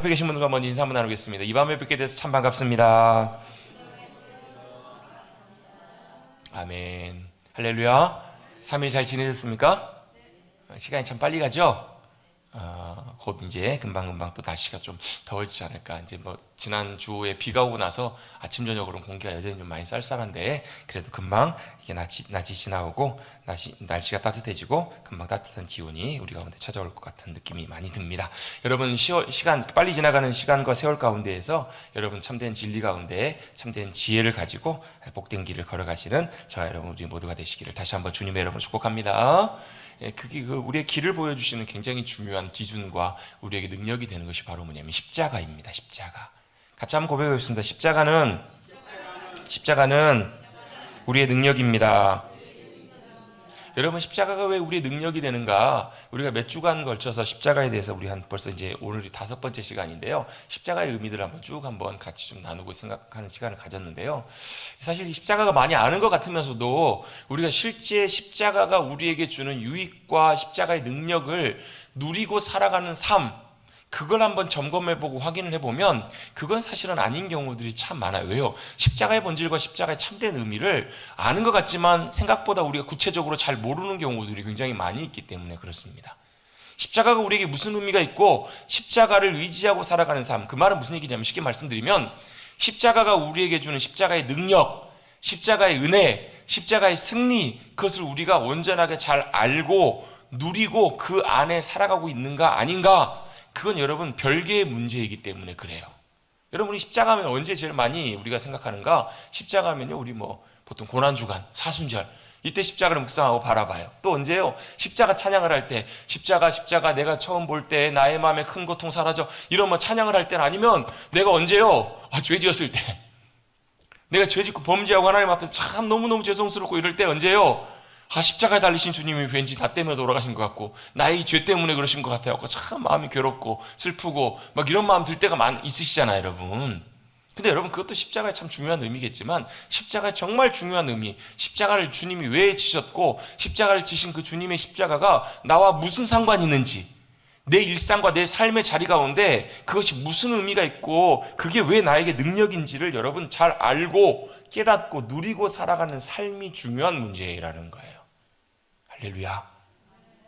옆에 계신 분들과 먼저 인사 한번 나누겠습니다. 이 밤에 뵙게 돼서 참 반갑습니다. 아멘. 할렐루야. 3일 잘 지내셨습니까? 시간이 참 빨리 가죠? 곧 이제 금방금방 또 날씨가 좀 더워지지 않을까. 이제 뭐 지난주에 비가 오고 나서 아침 저녁으로는 공기가 여전히 좀 많이 쌀쌀한데 그래도 금방 이게 낮이 지나오고 날씨가 따뜻해지고 금방 따뜻한 기온이 우리 가운데 찾아올 것 같은 느낌이 많이 듭니다. 여러분 시간 빨리 지나가는 시간과 세월 가운데에서 여러분 참된 진리 가운데 참된 지혜를 가지고 복된 길을 걸어가시는 저와 여러분 우리 모두가 되시기를 다시 한번 주님의 이름으로 축복합니다. 그게 우리의 길을 보여주시는 굉장히 중요한 기준과 우리에게 능력이 되는 것이 바로 뭐냐면 십자가입니다. 십자가. 같이 한번 고백하겠습니다. 십자가는 우리의 능력입니다. 여러분 십자가가 왜 우리의 능력이 되는가? 우리가 몇 주간 걸쳐서 십자가에 대해서 우리 벌써 이제 오늘이 5번째 시간인데요. 십자가의 의미들을 한번 같이 좀 나누고 생각하는 시간을 가졌는데요. 사실 십자가가 많이 아는 것 같으면서도 우리가 실제 십자가가 우리에게 주는 유익과 십자가의 능력을 누리고 살아가는 삶, 그걸 한번 점검해보고 확인을 해보면 그건 사실은 아닌 경우들이 참 많아요. 왜요? 십자가의 본질과 십자가의 참된 의미를 아는 것 같지만 생각보다 우리가 구체적으로 잘 모르는 경우들이 굉장히 많이 있기 때문에 그렇습니다. 십자가가 우리에게 무슨 의미가 있고 십자가를 의지하고 살아가는 삶, 그 말은 무슨 얘기냐면 쉽게 말씀드리면 십자가가 우리에게 주는 십자가의 능력, 십자가의 은혜, 십자가의 승리, 그것을 우리가 온전하게 잘 알고 누리고 그 안에 살아가고 있는가 아닌가, 그건 여러분 별개의 문제이기 때문에 그래요. 여러분이 십자가 하면 언제 제일 많이 우리가 생각하는가? 십자가 하면요, 우리 보통 고난주간, 사순절, 이때 십자가를 묵상하고 바라봐요. 또 언제요? 십자가 찬양을 할 때, 십자가 내가 처음 볼 때 나의 마음에 큰 고통 사라져, 이런 찬양을 할 때는, 아니면 내가 언제요? 죄 지었을 때, 내가 죄 짓고 범죄하고 하나님 앞에서 참 너무너무 죄송스럽고 이럴 때 언제요? 십자가에 달리신 주님이 왠지 나 때문에 돌아가신 것 같고 나의 죄 때문에 그러신 것 같아요. 참 마음이 괴롭고 슬프고 이런 마음 들 때가 있으시잖아요, 여러분. 근데 여러분, 그것도 십자가의 참 중요한 의미겠지만 십자가의 정말 중요한 의미, 십자가를 주님이 왜 지셨고 십자가를 지신 그 주님의 십자가가 나와 무슨 상관이 있는지, 내 일상과 내 삶의 자리 가운데 그것이 무슨 의미가 있고 그게 왜 나에게 능력인지를 여러분 잘 알고 깨닫고 누리고 살아가는 삶이 중요한 문제라는 거예요. 할렐루야.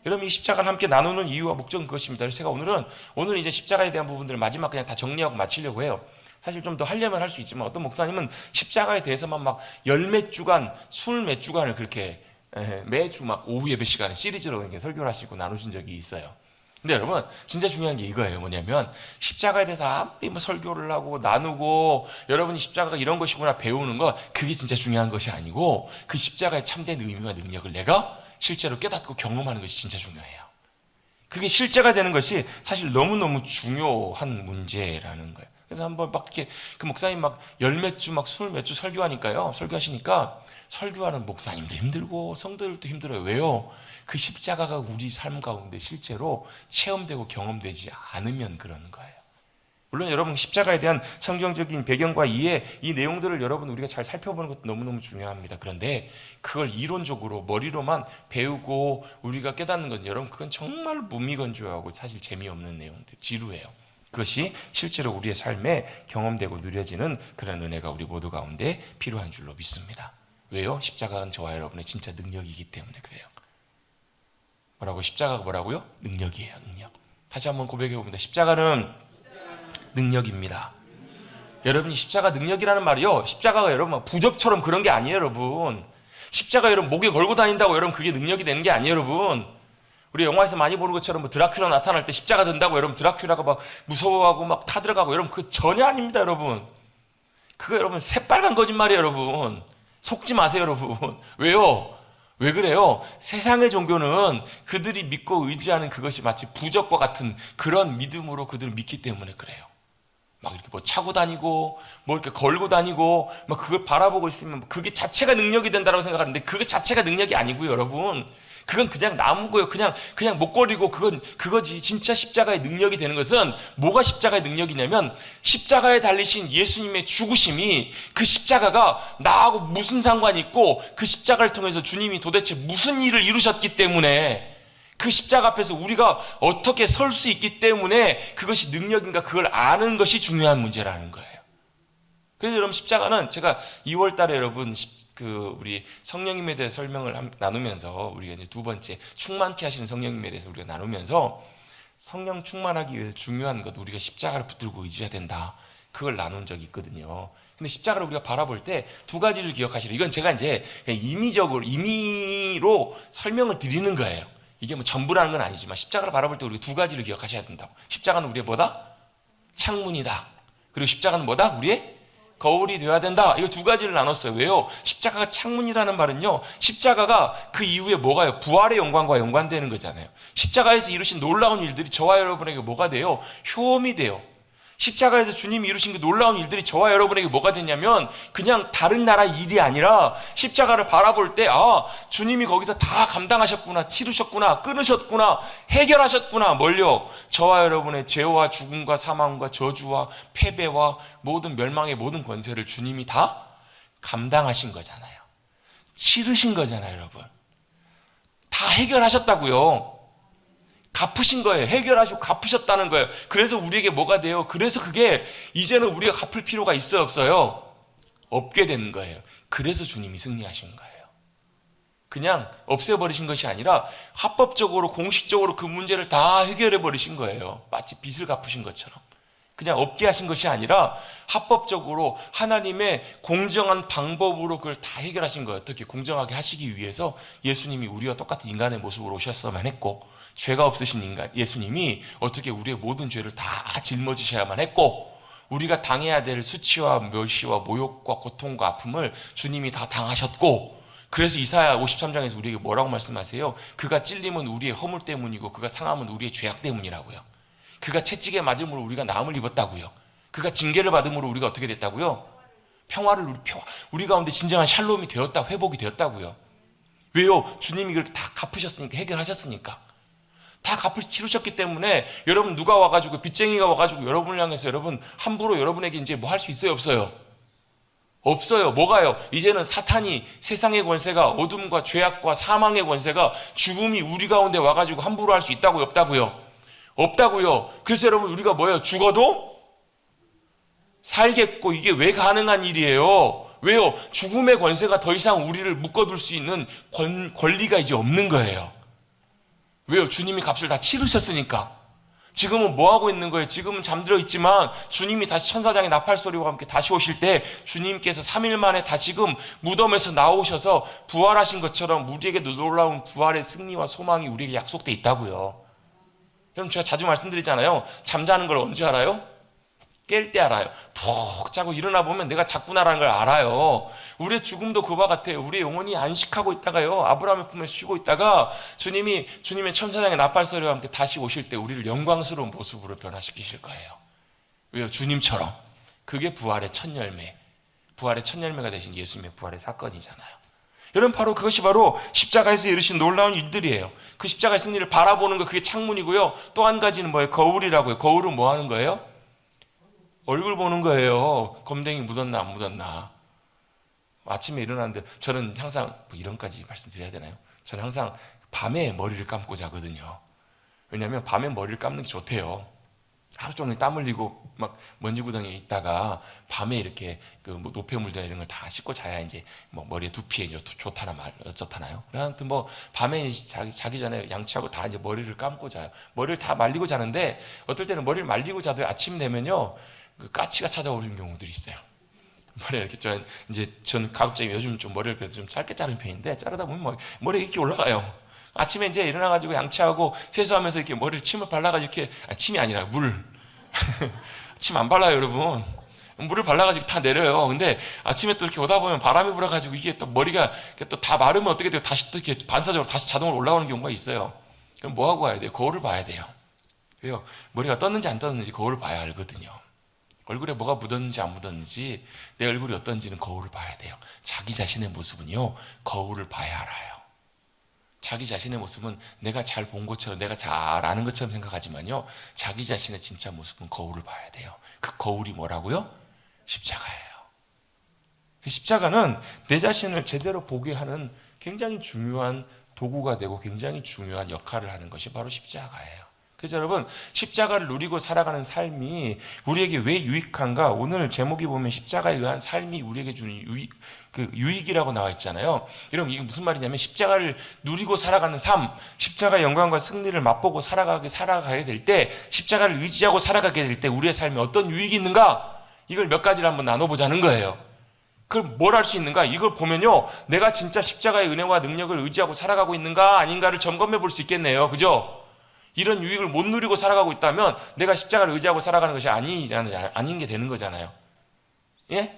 여러분, 이 십자가를 함께 나누는 이유와 목적은 그것입니다. 그래서 제가 오늘은 이제 십자가에 대한 부분들을 마지막 그냥 다 정리하고 마치려고 해요. 사실 좀 더 하려면 할 수 있지만 어떤 목사님은 십자가에 대해서만 몇 주간, 20몇 주간을 그렇게 매주 오후 예배 시간에 시리즈로 이렇게 설교를 하시고 나누신 적이 있어요. 근데 여러분, 진짜 중요한 게 이거예요. 뭐냐면 십자가에 대해서 아무리 설교를 하고 나누고 여러분이 십자가가 이런 것이구나 배우는 거, 그게 진짜 중요한 것이 아니고 그 십자가의 참된 의미와 능력을 내가 실제로 깨닫고 경험하는 것이 진짜 중요해요. 그게 실제가 되는 것이 사실 너무너무 중요한 문제라는 거예요. 그래서 한번 이렇게 그 목사님 열몇 주, 20몇 주 설교하시니까 설교하는 목사님도 힘들고 성도들도 힘들어요. 왜요? 그 십자가가 우리 삶 가운데 실제로 체험되고 경험되지 않으면 그러는 거예요. 물론 여러분, 십자가에 대한 성경적인 배경과 이해, 이 내용들을 여러분 우리가 잘 살펴보는 것도 너무너무 중요합니다. 그런데 그걸 이론적으로 머리로만 배우고 우리가 깨닫는 건 여러분, 그건 정말 무미건조하고 사실 재미없는 내용들, 지루해요. 그것이 실제로 우리의 삶에 경험되고 누려지는 그런 은혜가 우리 모두 가운데 필요한 줄로 믿습니다. 왜요? 십자가는 저와 여러분의 진짜 능력이기 때문에 그래요. 십자가가 뭐라고요? 능력이에요, 능력. 다시 한번 고백해 봅니다. 십자가는 능력입니다. 여러분이 십자가 능력이라는 말이요, 십자가가 여러분 부적처럼 그런 게 아니에요, 여러분. 십자가 여러분 목에 걸고 다닌다고 여러분 그게 능력이 되는 게 아니에요, 여러분. 우리 영화에서 많이 보는 것처럼 드라큘라 나타날 때 십자가 든다고 여러분 드라큘라가 무서워하고 타들어가고, 여러분 그거 전혀 아닙니다, 여러분. 그거 여러분 새빨간 거짓말이에요, 여러분. 속지 마세요, 여러분. 왜요? 왜 그래요? 세상의 종교는 그들이 믿고 의지하는 그것이 마치 부적과 같은 그런 믿음으로 그들을 믿기 때문에 그래요. 이렇게 차고 다니고 이렇게 걸고 다니고 그걸 바라보고 있으면 그게 자체가 능력이 된다고 생각하는데 그게 자체가 능력이 아니고요, 여러분. 그건 그냥 나무고요. 그냥 목걸이고 그거지. 진짜 십자가의 능력이 되는 것은 뭐가 십자가의 능력이냐면 십자가에 달리신 예수님의 죽으심이, 그 십자가가 나하고 무슨 상관이 있고 그 십자가를 통해서 주님이 도대체 무슨 일을 이루셨기 때문에 그 십자가 앞에서 우리가 어떻게 설 수 있기 때문에 그것이 능력인가 그걸 아는 것이 중요한 문제라는 거예요. 그래서 여러분 십자가는 제가 2월 달에 여러분 우리 성령님에 대해 설명을 나누면서 우리가 이제 두 번째 충만케 하시는 성령님에 대해서 우리가 나누면서 성령 충만하기 위해서 중요한 것 우리가 십자가를 붙들고 의지해야 된다. 그걸 나눈 적이 있거든요. 근데 십자가를 우리가 바라볼 때 두 가지를 기억하시라. 이건 제가 이제 임의로 설명을 드리는 거예요. 이게 뭐 전부라는 건 아니지만 십자가를 바라볼 때 우리가 두 가지를 기억하셔야 된다고. 십자가는 우리의 뭐다? 창문이다. 그리고 십자가는 뭐다? 우리의 거울이 되어야 된다. 이거 두 가지를 나눴어요. 왜요? 십자가가 창문이라는 말은요, 십자가가 그 이후에 뭐가요? 부활의 영광과 연관되는 거잖아요. 십자가에서 이루신 놀라운 일들이 저와 여러분에게 뭐가 돼요? 효험이 돼요. 십자가에서 주님이 이루신 그 놀라운 일들이 저와 여러분에게 뭐가 됐냐면 그냥 다른 나라의 일이 아니라 십자가를 바라볼 때 주님이 거기서 다 감당하셨구나, 치르셨구나, 끊으셨구나, 해결하셨구나. 뭘요? 저와 여러분의 죄와 죽음과 사망과 저주와 패배와 모든 멸망의 모든 권세를 주님이 다 감당하신 거잖아요. 치르신 거잖아요, 여러분. 다 해결하셨다고요. 갚으신 거예요. 해결하시고 갚으셨다는 거예요. 그래서 우리에게 뭐가 돼요? 그래서 그게 이제는 우리가 갚을 필요가 있어요, 없어요? 없게 되는 거예요. 그래서 주님이 승리하신 거예요. 그냥 없애버리신 것이 아니라 합법적으로 공식적으로 그 문제를 다 해결해 버리신 거예요. 마치 빚을 갚으신 것처럼. 그냥 없게 하신 것이 아니라 합법적으로 하나님의 공정한 방법으로 그걸 다 해결하신 거예요. 어떻게 공정하게 하시기 위해서 예수님이 우리와 똑같은 인간의 모습으로 오셨어야만 했고, 죄가 없으신 인간 예수님이 어떻게 우리의 모든 죄를 다 짊어지셔야만 했고, 우리가 당해야 될 수치와 멸시와 모욕과 고통과 아픔을 주님이 다 당하셨고, 그래서 이사야 53장에서 우리에게 뭐라고 말씀하세요? 그가 찔림은 우리의 허물 때문이고 그가 상함은 우리의 죄악 때문이라고요. 그가 채찍에 맞음으로 우리가 나음을 입었다고요. 그가 징계를 받음으로 우리가 어떻게 됐다고요? 우리 가운데 진정한 샬롬이 되었다, 회복이 되었다고요. 왜요? 주님이 그렇게 다 갚으셨으니까, 해결하셨으니까. 다 갚을 치르셨기 때문에 여러분 누가 와가지고 빚쟁이가 와가지고 여러분을 향해서 여러분 함부로 여러분에게 이제 뭐 할 수 있어요, 없어요? 없어요. 뭐가요? 이제는 사탄이, 세상의 권세가, 어둠과 죄악과 사망의 권세가, 죽음이 우리 가운데 와가지고 함부로 할 수 있다고요, 없다고요? 없다고요. 그래서 여러분 우리가 뭐예요? 죽어도 살겠고, 이게 왜 가능한 일이에요? 왜요? 죽음의 권세가 더 이상 우리를 묶어둘 수 있는 권리가 이제 없는 거예요. 왜요? 주님이 값을 다 치르셨으니까. 지금은 뭐 하고 있는 거예요? 지금은 잠들어 있지만 주님이 다시 천사장의 나팔 소리와 함께 다시 오실 때 주님께서 3일 만에 다시금 무덤에서 나오셔서 부활하신 것처럼 우리에게 놀라운 부활의 승리와 소망이 우리에게 약속돼 있다고요. 여러분 제가 자주 말씀드리잖아요. 잠자는 걸 언제 알아요? 깰 때 알아요. 푹 자고 일어나 보면 내가 잤구나라는 걸 알아요. 우리의 죽음도 그와 같아요. 우리의 영혼이 안식하고 있다가요, 아브라함의 품에 쉬고 있다가 주님의 천사장의 나팔소리와 함께 다시 오실 때 우리를 영광스러운 모습으로 변화시키실 거예요. 왜요? 주님처럼. 그게 부활의 첫 열매가 되신 예수님의 부활의 사건이잖아요. 여러분 그것이 바로 십자가에서 이루신 놀라운 일들이에요. 그 십자가의 승리를 바라보는 거, 그게 창문이고요. 또 한 가지는 뭐예요? 거울이라고요. 거울은 뭐 하는 거예요? 얼굴 보는 거예요. 검댕이 묻었나 안 묻었나. 아침에 일어나는데 저는 항상 이런까지 말씀드려야 되나요? 저는 항상 밤에 머리를 감고 자거든요. 왜냐하면 밤에 머리를 감는 게 좋대요. 하루 종일 땀 흘리고 막 먼지 구덩이에 있다가 밤에 이렇게 뭐 노폐물들 이런 걸 다 씻고 자야 이제 뭐 머리에 두피에 이제 어쩌나요? 아무튼 밤에 자기 전에 양치하고 다 이제 머리를 감고 자요. 머리를 다 말리고 자는데 어떨 때는 머리를 말리고 자도 아침 되면요, 그 까치가 찾아오는 경우들이 있어요. 머리 이렇게 전 가급적이 요즘 좀 머리를 그래도 좀 짧게 자른 편인데 자르다 보면 머리가 이렇게 올라가요. 아침에 이제 일어나가지고 양치하고 세수하면서 이렇게 머리를 침을 발라가지고 이렇게, 침이 아니라 침 안 발라요, 여러분. 물을 발라가지고 다 내려요. 근데 아침에 또 이렇게 오다 보면 바람이 불어가지고 이게 또 머리가 또 다 마르면 어떻게 돼요? 다시 또 이렇게 반사적으로 다시 자동으로 올라오는 경우가 있어요. 그럼 뭐 하고 가야 돼요? 거울을 봐야 돼요. 왜요? 머리가 떴는지 안 떴는지 거울을 봐야 알거든요. 얼굴에 뭐가 묻었는지 안 묻었는지, 내 얼굴이 어떤지는 거울을 봐야 돼요. 자기 자신의 모습은요, 거울을 봐야 알아요. 자기 자신의 모습은 내가 잘 본 것처럼, 내가 잘 아는 것처럼 생각하지만요, 자기 자신의 진짜 모습은 거울을 봐야 돼요. 그 거울이 뭐라고요? 십자가예요. 그 십자가는 내 자신을 제대로 보게 하는 굉장히 중요한 도구가 되고 굉장히 중요한 역할을 하는 것이 바로 십자가예요. 그래서 여러분, 십자가를 누리고 살아가는 삶이 우리에게 왜 유익한가? 오늘 제목이 보면 십자가에 의한 삶이 우리에게 주는 유익이라고 나와 있잖아요. 여러분, 이게 무슨 말이냐면 십자가를 누리고 살아가는 삶, 십자가의 영광과 승리를 맛보고 살아가게 될 때, 십자가를 의지하고 살아가게 될 때 우리의 삶에 어떤 유익이 있는가? 이걸 몇 가지를 한번 나눠보자는 거예요. 그걸 뭘 할 수 있는가? 이걸 보면요, 내가 진짜 십자가의 은혜와 능력을 의지하고 살아가고 있는가 아닌가를 점검해 볼 수 있겠네요. 그죠? 이런 유익을 못 누리고 살아가고 있다면 내가 십자가를 의지하고 살아가는 것이 아닌 게 되는 거잖아요. 예?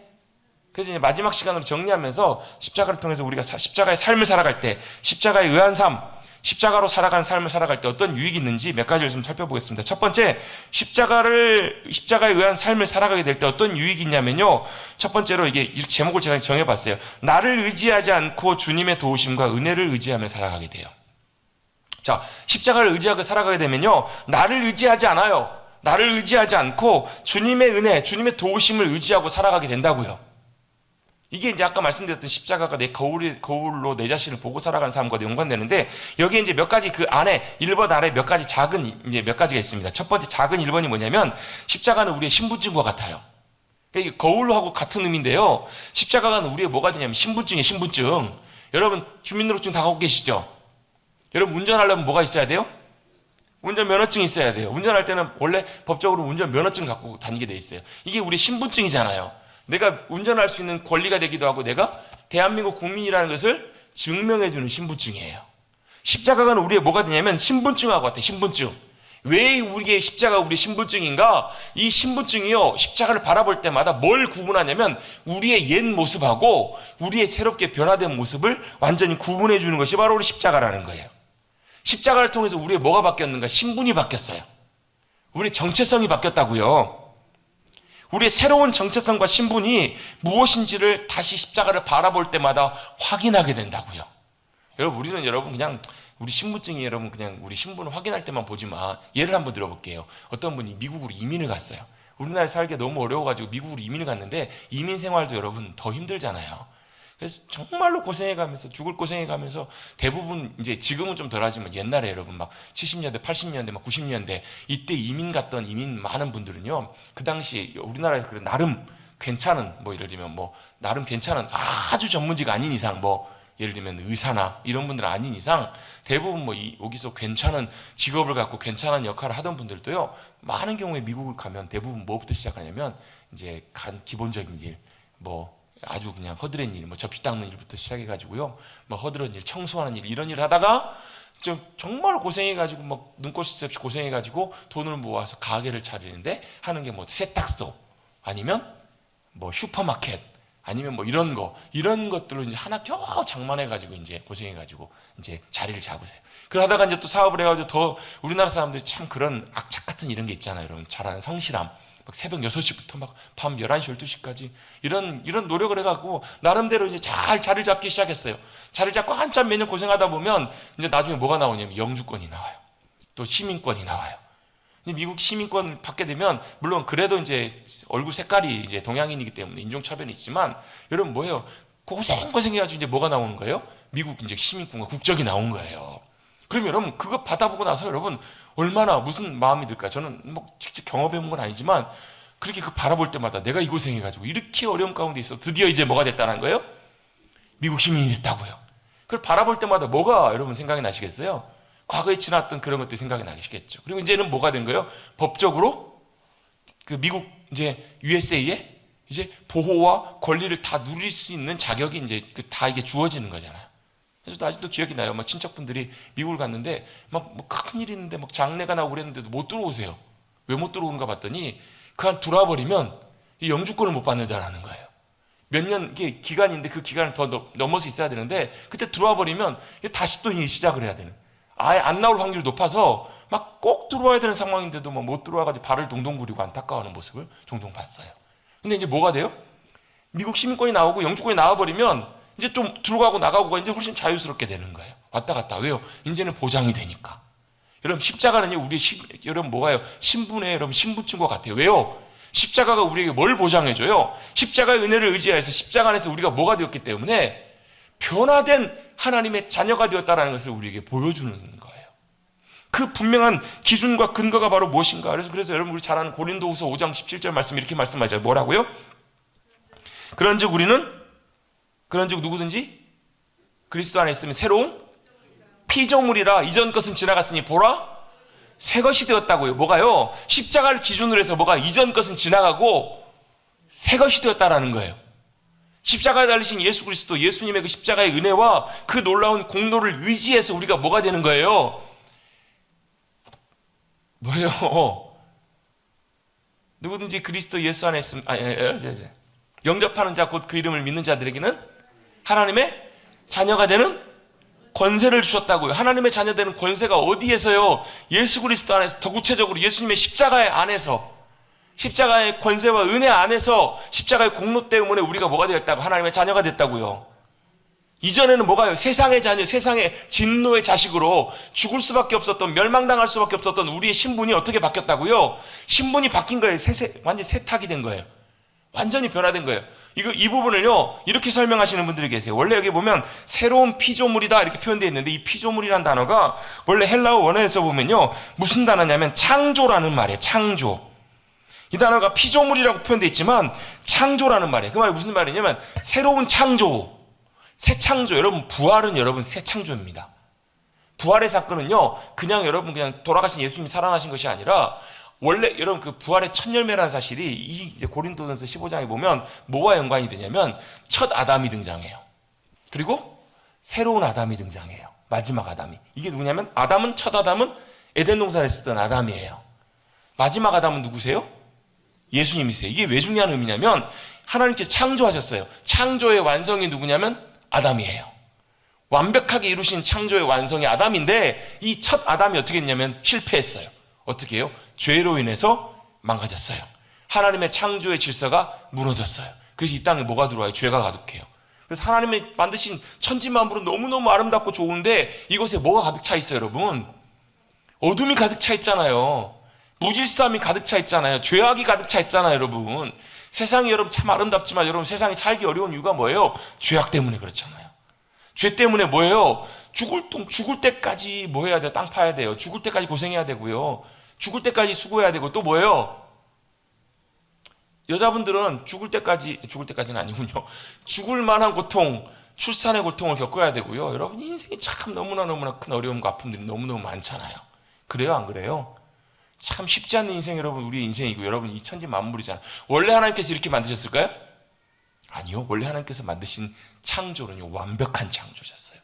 그래서 이제 마지막 시간으로 정리하면서 십자가를 통해서 우리가 십자가의 삶을 살아갈 때, 십자가에 의한 삶, 십자가로 살아가는 삶을 살아갈 때 어떤 유익이 있는지 몇 가지를 좀 살펴보겠습니다. 첫 번째, 십자가에 의한 삶을 살아가게 될 때 어떤 유익이 있냐면요, 첫 번째로 이게 제목을 제가 정해봤어요. 나를 의지하지 않고 주님의 도우심과 은혜를 의지하며 살아가게 돼요. 자, 십자가를 의지하고 살아가게 되면요, 나를 의지하지 않아요. 나를 의지하지 않고 주님의 은혜, 주님의 도우심을 의지하고 살아가게 된다고요. 이게 이제 아까 말씀드렸던 십자가가 내 거울로 내 자신을 보고 살아가는 삶과 연관되는데, 여기에 이제 몇 가지 그 안에 1번 아래 몇 가지 몇 가지가 있습니다. 첫 번째 작은 1번이 뭐냐면, 십자가는 우리의 신분증과 같아요. 이게 거울하고 같은 의미인데요, 십자가가 우리의 뭐가 되냐면 신분증이에요. 신분증. 여러분 주민등록증 다 갖고 계시죠? 여러분 운전하려면 뭐가 있어야 돼요? 운전면허증이 있어야 돼요. 운전할 때는 원래 법적으로 운전면허증을 갖고 다니게 돼 있어요. 이게 우리 신분증이잖아요. 내가 운전할 수 있는 권리가 되기도 하고 내가 대한민국 국민이라는 것을 증명해주는 신분증이에요. 십자가가 우리의 뭐가 되냐면 신분증하고 같아요. 신분증. 왜 우리의 십자가가 우리 신분증인가? 이 신분증이요, 십자가를 바라볼 때마다 뭘 구분하냐면 우리의 옛 모습하고 우리의 새롭게 변화된 모습을 완전히 구분해 주는 것이 바로 우리 십자가라는 거예요. 십자가를 통해서 우리의 뭐가 바뀌었는가? 신분이 바뀌었어요. 우리의 정체성이 바뀌었다고요. 우리의 새로운 정체성과 신분이 무엇인지를 다시 십자가를 바라볼 때마다 확인하게 된다고요. 여러분 그냥 우리 신분증이 여러분 그냥 우리 신분을 확인할 때만 보지 마. 예를 한번 들어볼게요. 어떤 분이 미국으로 이민을 갔어요. 우리나라에 살기가 너무 어려워가지고 미국으로 이민을 갔는데, 이민 생활도 여러분 더 힘들잖아요. 그래서 정말로 고생해가면서 죽을 고생해가면서 대부분 이제 지금은 좀 덜하지만 옛날에 여러분 막 70년대, 80년대, 막 90년대 이때 이민 많은 분들은요, 그 당시 우리나라에서 그래 나름 괜찮은 예를 들면 나름 괜찮은 아주 전문직 아닌 이상 예를 들면 의사나 이런 분들 아닌 이상 대부분 여기서 괜찮은 직업을 갖고 괜찮은 역할을 하던 분들도요, 많은 경우에 미국을 가면 대부분 뭐부터 시작하냐면 이제 기본적인 일, 아주 그냥 허드렛 일, 접시 닦는 일부터 시작해가지고요, 허드렛 일, 청소하는 일, 이런 일을 하다가 정말 고생해가지고 눈꽃 없이 고생해가지고 돈을 모아서 가게를 차리는데 하는 게 세탁소 아니면 슈퍼마켓 아니면 이런 것들로 이제 하나 겨우 장만해가지고 이제 고생해가지고 이제 자리를 잡으세요. 그러다가 이제 또 사업을 해가지고 더 우리나라 사람들이 참 그런 악착 같은 이런 게 있잖아요. 여러분 잘 아는 성실함. 새벽 6시부터 밤 11시, 12시까지 이런 노력을 해갖고 나름대로 이제 잘 자리를 잡기 시작했어요. 자리를 잡고 한참 몇 년 고생하다 보면 이제 나중에 뭐가 나오냐면 영주권이 나와요. 또 시민권이 나와요. 미국 시민권 받게 되면 물론 그래도 이제 얼굴 색깔이 이제 동양인이기 때문에 인종차별이 있지만, 여러분 뭐예요? 고생해가지고 이제 뭐가 나오는 거예요? 미국 이제 시민권과 국적이 나온 거예요. 그럼 여러분 그거 받아보고 나서 여러분 얼마나 무슨 마음이 들까? 저는 직접 경험해본 건 아니지만 그렇게 바라볼 때마다 내가 이 고생해가지고 이렇게 어려운 가운데 있어 드디어 이제 뭐가 됐다는 거예요? 미국 시민이 됐다고요. 그걸 바라볼 때마다 뭐가 여러분 생각이 나시겠어요? 과거에 지났던 그런 것들이 생각이 나시겠죠. 그리고 이제는 뭐가 된 거예요? 법적으로 미국 이제 USA에 이제 보호와 권리를 다 누릴 수 있는 자격이 이제 다 이게 주어지는 거잖아요. 그래서 아직도 기억이 나요. 친척분들이 미국을 갔는데 큰일이 있는데 장례가 나고 그랬는데도 못 들어오세요. 왜 못 들어오는가 봤더니 그냥 들어와 버리면 이 영주권을 못 받는다라는 거예요. 몇 년 이게 기간인데 그 기간을 더 넘어서 있어야 되는데 그때 들어와 버리면 다시 또 시작을 해야 되는. 아예 안 나올 확률이 높아서 꼭 들어와야 되는 상황인데도 못 들어와가지고 발을 동동 구리고 안타까워하는 모습을 종종 봤어요. 근데 이제 뭐가 돼요? 미국 시민권이 나오고 영주권이 나와버리면 이제 좀 들어가고 나가고가 이제 훨씬 자유스럽게 되는 거예요. 왔다 갔다. 왜요? 이제는 보장이 되니까. 여러분 십자가는요, 여러분 뭐가요? 신분의 여러분 신분증과 같아요. 왜요? 십자가가 우리에게 뭘 보장해줘요? 십자가의 은혜를 의지하여서 십자가 안에서 우리가 뭐가 되었기 때문에 변화된 하나님의 자녀가 되었다는 것을 우리에게 보여주는 거예요. 그 분명한 기준과 근거가 바로 무엇인가? 그래서 여러분 우리 잘 아는 고린도후서 5장 17절 말씀 이렇게 말씀하죠. 뭐라고요? 그런즉 누구든지 그리스도 안에 있으면 새로운 피조물이라 이전 것은 지나갔으니 보라 새 것이 되었다고요. 뭐가요? 십자가를 기준으로 해서 뭐가 이전 것은 지나가고 새 것이 되었다라는 거예요. 십자가에 달리신 예수 그리스도, 예수님의 그 십자가의 은혜와 그 놀라운 공로를 의지해서 우리가 뭐가 되는 거예요? 뭐예요? 누구든지 그리스도 예수 안에 있으면 영접하는 자 곧 그 이름을 믿는 자들에게는 하나님의 자녀가 되는 권세를 주셨다고요. 하나님의 자녀 되는 권세가 어디에서요? 예수 그리스도 안에서, 더 구체적으로 예수님의 십자가의 안에서, 십자가의 권세와 은혜 안에서 십자가의 공로 때문에 우리가 뭐가 되었다고? 하나님의 자녀가 됐다고요. 이전에는 뭐가요? 세상의 자녀, 세상의 진노의 자식으로 죽을 수밖에 없었던, 멸망당할 수밖에 없었던 우리의 신분이 어떻게 바뀌었다고요? 신분이 바뀐 거예요. 완전히 세탁이 된 거예요. 완전히 변화된 거예요. 이 부분을요, 이렇게 설명하시는 분들이 계세요. 원래 여기 보면 새로운 피조물이다 이렇게 표현되어 있는데, 이 피조물이라는 단어가 원래 헬라어 원어에서 보면요, 무슨 단어냐면 창조라는 말이에요. 창조. 이 단어가 피조물이라고 표현되어 있지만 창조라는 말이에요. 그 말이 무슨 말이냐면 새로운 창조, 새 창조. 여러분, 부활은 여러분 새 창조입니다. 부활의 사건은요, 그냥 돌아가신 예수님이 살아나신 것이 아니라, 원래 여러분 그 부활의 첫 열매라는 사실이 이제 고린도전서 15장에 보면 뭐와 연관이 되냐면 첫 아담이 등장해요. 그리고 새로운 아담이 등장해요. 마지막 아담이. 이게 누구냐면 첫 아담은 에덴 동산에 쓰던 아담이에요. 마지막 아담은 누구세요? 예수님이세요. 이게 왜 중요한 의미냐면 하나님께서 창조하셨어요. 창조의 완성이 누구냐면 아담이에요. 완벽하게 이루신 창조의 완성이 아담인데, 이 첫 아담이 어떻게 했냐면 실패했어요. 어떻게 해요? 죄로 인해서 망가졌어요. 하나님의 창조의 질서가 무너졌어요. 그래서 이 땅에 뭐가 들어와요? 죄가 가득해요. 그래서 하나님이 만드신 천지만물은 너무너무 아름답고 좋은데 이곳에 뭐가 가득 차 있어요, 여러분? 어둠이 가득 차 있잖아요. 무질서함이 가득 차 있잖아요. 죄악이 가득 차 있잖아요, 여러분. 세상이 여러분 참 아름답지만 여러분 세상이 살기 어려운 이유가 뭐예요? 죄악 때문에 그렇잖아요. 죄 때문에 뭐예요? 죽을 때까지 뭐 해야 돼요? 땅 파야 돼요. 죽을 때까지 고생해야 되고요. 죽을 때까지 수고해야 되고, 또 뭐예요? 여자분들은 죽을 때까지는 아니군요. 죽을 만한 고통, 출산의 고통을 겪어야 되고요. 여러분 인생이 참 너무나 큰 어려움과 아픔들이 너무너무 많잖아요. 그래요, 안 그래요? 참 쉽지 않은 인생, 여러분 우리의 인생이고, 여러분 이 천지 만물이잖아요. 원래 하나님께서 이렇게 만드셨을까요? 아니요. 원래 하나님께서 만드신 창조는요, 완벽한 창조셨어요.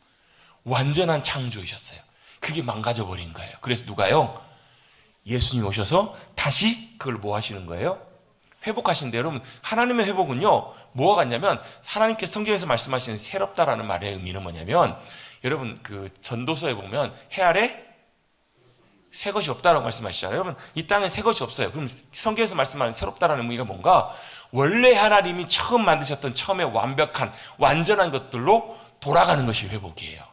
완전한 창조이셨어요. 그게 망가져버린 거예요. 그래서 누가요? 예수님 오셔서 다시 그걸 뭐 하시는 거예요? 회복하시는데, 여러분 하나님의 회복은요 뭐가 같냐면, 하나님께서 성경에서 말씀하시는 새롭다라는 말의 의미는 뭐냐면, 여러분 그 전도서에 보면 해 아래 새 것이 없다라고 말씀하시잖아요. 여러분 이 땅에 새 것이 없어요. 그럼 성경에서 말씀하는 새롭다라는 의미가 뭔가? 원래 하나님이 처음 만드셨던 처음에 완벽한 완전한 것들로 돌아가는 것이 회복이에요.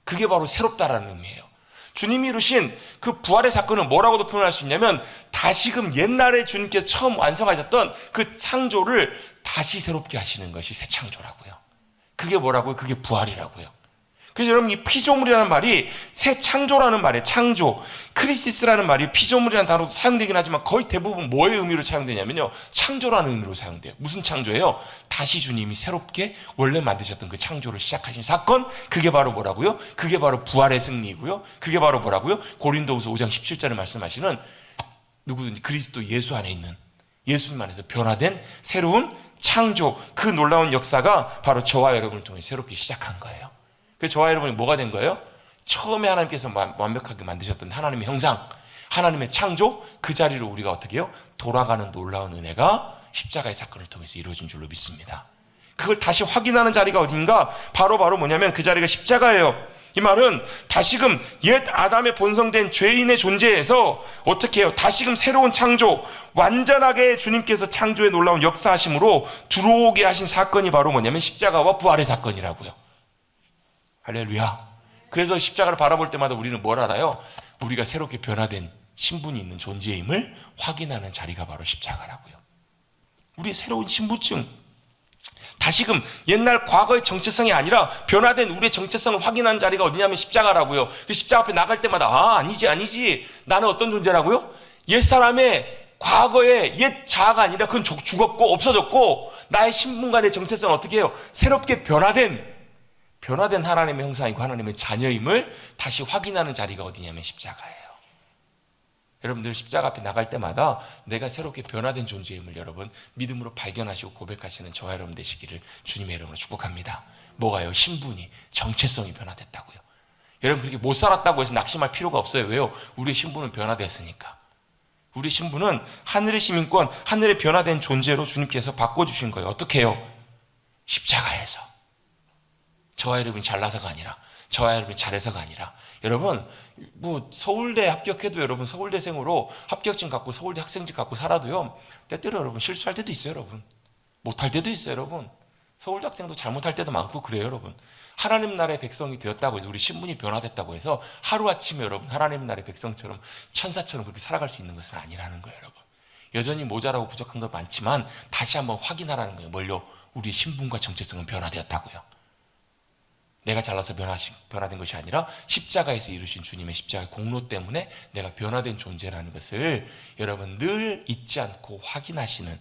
그게 바로 새롭다라는 의미예요. 주님이 이루신 그 부활의 사건은 뭐라고도 표현할 수 있냐면, 다시금 옛날에 주님께서 처음 완성하셨던 그 창조를 다시 새롭게 하시는 것이 새 창조라고요. 그게 뭐라고요? 그게 부활이라고요. 그래서 여러분 이 피조물이라는 말이 새 창조라는 말이에요. 창조. 크리시스라는 말이 피조물이라는 단어도 사용되긴 하지만 거의 대부분 뭐의 의미로 사용되냐면요, 창조라는 의미로 사용돼요. 무슨 창조예요? 다시 주님이 새롭게 원래 만드셨던 그 창조를 시작하신 사건, 그게 바로 뭐라고요? 그게 바로 부활의 승리이고요. 그게 바로 뭐라고요? 고린도후서 5장 17절에 말씀하시는 누구든지 그리스도 예수 안에 있는, 예수님 안에서 변화된 새로운 창조, 그 놀라운 역사가 바로 저와 여러분을 통해 새롭게 시작한 거예요. 그래서 저와 여러분이 뭐가 된 거예요? 처음에 하나님께서 완벽하게 만드셨던 하나님의 형상, 하나님의 창조, 그 자리로 우리가 어떻게 해요? 돌아가는 놀라운 은혜가 십자가의 사건을 통해서 이루어진 줄로 믿습니다. 그걸 다시 확인하는 자리가 어딘가? 바로 뭐냐면 그 자리가 십자가예요. 이 말은 다시금 옛 아담의 본성된 죄인의 존재에서 어떻게 해요? 다시금 새로운 창조, 완전하게 주님께서 창조의 놀라운 역사하심으로 들어오게 하신 사건이 바로 뭐냐면 십자가와 부활의 사건이라고요. 할렐루야. 그래서 십자가를 바라볼 때마다 우리는 뭘 알아요? 우리가 새롭게 변화된 신분이 있는 존재임을 확인하는 자리가 바로 십자가라고요. 우리의 새로운 신분증, 다시금 옛날 과거의 정체성이 아니라 변화된 우리의 정체성을 확인하는 자리가 어디냐면 십자가라고요. 그 십자가 앞에 나갈 때마다 아니지 나는 어떤 존재라고요? 옛사람의 과거의 옛 자아가 아니라 그건 죽었고 없어졌고 나의 신분과 내 정체성은 어떻게 해요? 새롭게 변화된 하나님의 형상이고 하나님의 자녀임을 다시 확인하는 자리가 어디냐면 십자가예요. 여러분들 십자가 앞에 나갈 때마다 내가 새롭게 변화된 존재임을 여러분 믿음으로 발견하시고 고백하시는 저와 여러분 되시기를 주님의 이름으로 축복합니다. 뭐가요? 신분이, 정체성이 변화됐다고요. 여러분 그렇게 못 살았다고 해서 낙심할 필요가 없어요. 왜요? 우리의 신분은 변화됐으니까. 우리 신분은 하늘의 시민권, 하늘의 변화된 존재로 주님께서 바꿔주신 거예요. 어떻게 해요? 십자가에서. 저와 여러분이 잘나서가 아니라, 저와 여러분이 잘해서가 아니라, 여러분 서울대 합격해도 여러분 서울대생으로 합격증 갖고 서울대 학생증 갖고 살아도요 때때로 여러분 실수할 때도 있어요. 여러분 못할 때도 있어요. 여러분 서울대 학생도 잘못할 때도 많고 그래요. 여러분 하나님 나라의 백성이 되었다고 해서 우리 신분이 변화됐다고 해서 하루아침에 여러분 하나님 나라의 백성처럼 천사처럼 그렇게 살아갈 수 있는 것은 아니라는 거예요. 여러분 여전히 모자라고 부족한 건 많지만 다시 한번 확인하라는 거예요. 뭘요? 우리의 신분과 정체성은 변화되었다고요. 내가 잘나서 변화된 것이 아니라 십자가에서 이루신 주님의 십자가의 공로 때문에 내가 변화된 존재라는 것을 여러분 늘 잊지 않고 확인하시는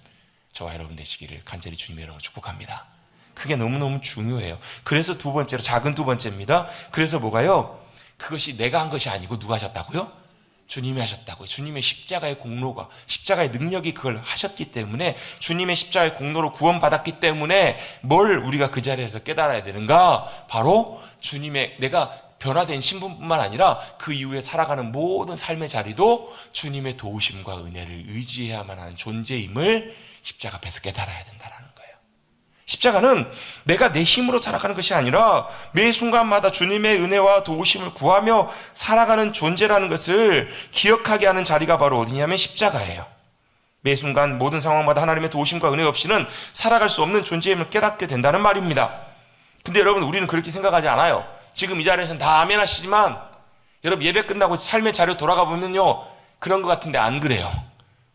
저와 여러분 되시기를 간절히 주님의 이름으로 축복합니다. 그게 너무너무 중요해요. 그래서 두 번째로, 작은 두 번째입니다. 그래서 뭐가요? 그것이 내가 한 것이 아니고 누가 하셨다고요? 주님이 하셨다고요. 주님의 십자가의 공로가, 십자가의 능력이 그걸 하셨기 때문에, 주님의 십자가의 공로로 구원받았기 때문에 뭘 우리가 그 자리에서 깨달아야 되는가? 바로 주님의, 내가 변화된 신분뿐만 아니라 그 이후에 살아가는 모든 삶의 자리도 주님의 도우심과 은혜를 의지해야만 하는 존재임을 십자가 앞에서 깨달아야 된다는 거예요. 십자가는 내가 내 힘으로 살아가는 것이 아니라 매 순간마다 주님의 은혜와 도우심을 구하며 살아가는 존재라는 것을 기억하게 하는 자리가 바로 어디냐면 십자가예요. 매 순간 모든 상황마다 하나님의 도우심과 은혜 없이는 살아갈 수 없는 존재임을 깨닫게 된다는 말입니다. 근데 여러분 우리는 그렇게 생각하지 않아요. 지금 이 자리에서는 다 아멘 하시지만 여러분 예배 끝나고 삶의 자리로 돌아가 보면요 그런 것 같은데 안 그래요.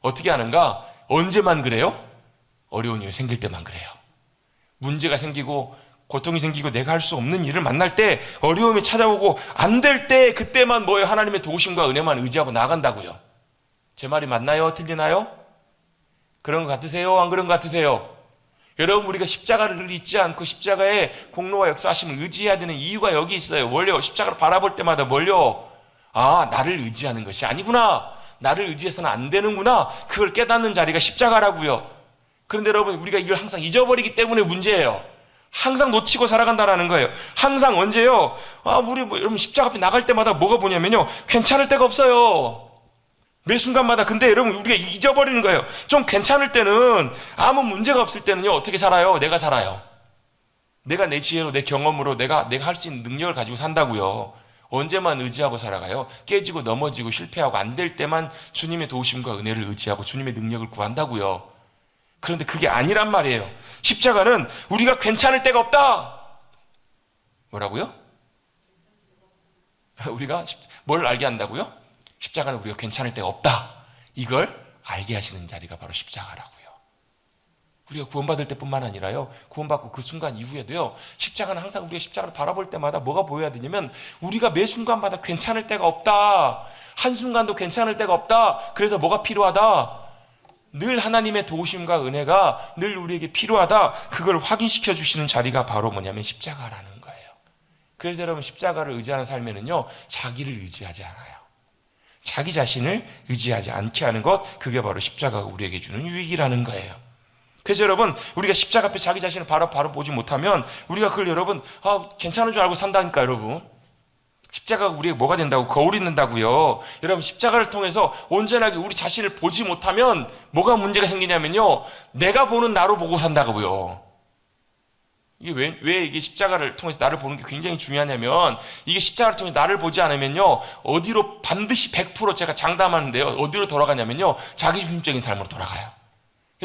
어떻게 하는가? 언제만 그래요? 어려운 일이 생길 때만 그래요. 문제가 생기고 고통이 생기고 내가 할 수 없는 일을 만날 때 어려움이 찾아오고 안 될 때 그때만 뭐예요? 하나님의 도우심과 은혜만 의지하고 나간다고요. 제 말이 맞나요? 틀리나요? 그런 것 같으세요? 안 그런 것 같으세요? 여러분 우리가 십자가를 잊지 않고 십자가의 공로와 역사하심을 의지해야 되는 이유가 여기 있어요. 뭘요? 십자가를 바라볼 때마다 뭘요? 아, 나를 의지하는 것이 아니구나. 나를 의지해서는 안 되는구나. 그걸 깨닫는 자리가 십자가라고요. 그런데 여러분 우리가 이걸 항상 잊어버리기 때문에 문제예요. 항상 놓치고 살아간다는 거예요. 항상 언제요? 우리 여러분 십자가 앞에 나갈 때마다 뭐가 보냐면요 괜찮을 때가 없어요. 매 순간마다. 근데 여러분 우리가 잊어버리는 거예요. 좀 괜찮을 때는, 아무 문제가 없을 때는요 어떻게 살아요? 내가 살아요. 내가 내 지혜로, 내 경험으로 내가 할 수 있는 능력을 가지고 산다고요. 언제만 의지하고 살아가요? 깨지고 넘어지고 실패하고 안 될 때만 주님의 도우심과 은혜를 의지하고 주님의 능력을 구한다고요. 그런데 그게 아니란 말이에요. 십자가는 우리가 괜찮을 때가 없다. 뭐라고요? 우리가 뭘 알게 한다고요? 십자가는 우리가 괜찮을 때가 없다. 이걸 알게 하시는 자리가 바로 십자가라고요. 우리가 구원받을 때뿐만 아니라요, 구원받고 그 순간 이후에도요, 십자가는 항상 우리가 십자가를 바라볼 때마다 뭐가 보여야 되냐면 우리가 매 순간마다 괜찮을 때가 없다. 한순간도 괜찮을 때가 없다. 그래서 뭐가 필요하다? 늘 하나님의 도우심과 은혜가 늘 우리에게 필요하다. 그걸 확인시켜 주시는 자리가 바로 뭐냐면 십자가라는 거예요. 그래서 여러분 십자가를 의지하는 삶에는요 자기를 의지하지 않아요. 자기 자신을 의지하지 않게 하는 것, 그게 바로 십자가가 우리에게 주는 유익이라는 거예요. 그래서 여러분 우리가 십자가 앞에 자기 자신을 바로 보지 못하면 우리가 그걸 여러분 괜찮은 줄 알고 산다니까. 여러분 십자가가 우리에게 뭐가 된다고? 거울이 된다고요. 여러분 십자가를 통해서 온전하게 우리 자신을 보지 못하면 뭐가 문제가 생기냐면요 내가 보는 나로 보고 산다고요. 이게 왜 이게 십자가를 통해서 나를 보는 게 굉장히 중요하냐면, 이게 십자가를 통해서 나를 보지 않으면요 어디로 반드시 100% 제가 장담하는데요 어디로 돌아가냐면요 자기중심적인 삶으로 돌아가요.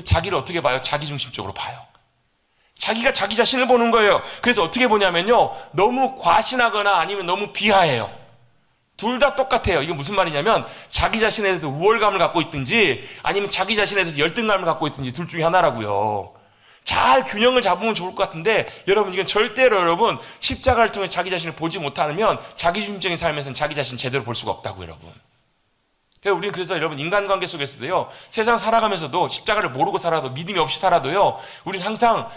자기를 어떻게 봐요? 자기중심적으로 봐요. 자기가 자기 자신을 보는 거예요. 그래서 어떻게 보냐면요 너무 과신하거나 아니면 너무 비하해요. 둘 다 똑같아요. 이게 무슨 말이냐면 자기 자신에 대해서 우월감을 갖고 있든지 아니면 자기 자신에 대해서 열등감을 갖고 있든지 둘 중에 하나라고요. 잘 균형을 잡으면 좋을 것 같은데 여러분 이건 절대로 여러분 십자가를 통해 자기 자신을 보지 못하면 자기중심적인 삶에서는 자기 자신 제대로 볼 수가 없다고 여러분. 우리는 그래서 여러분 인간관계 속에서도요 세상 살아가면서도 십자가를 모르고 살아도 믿음이 없이 살아도요 우리는 항상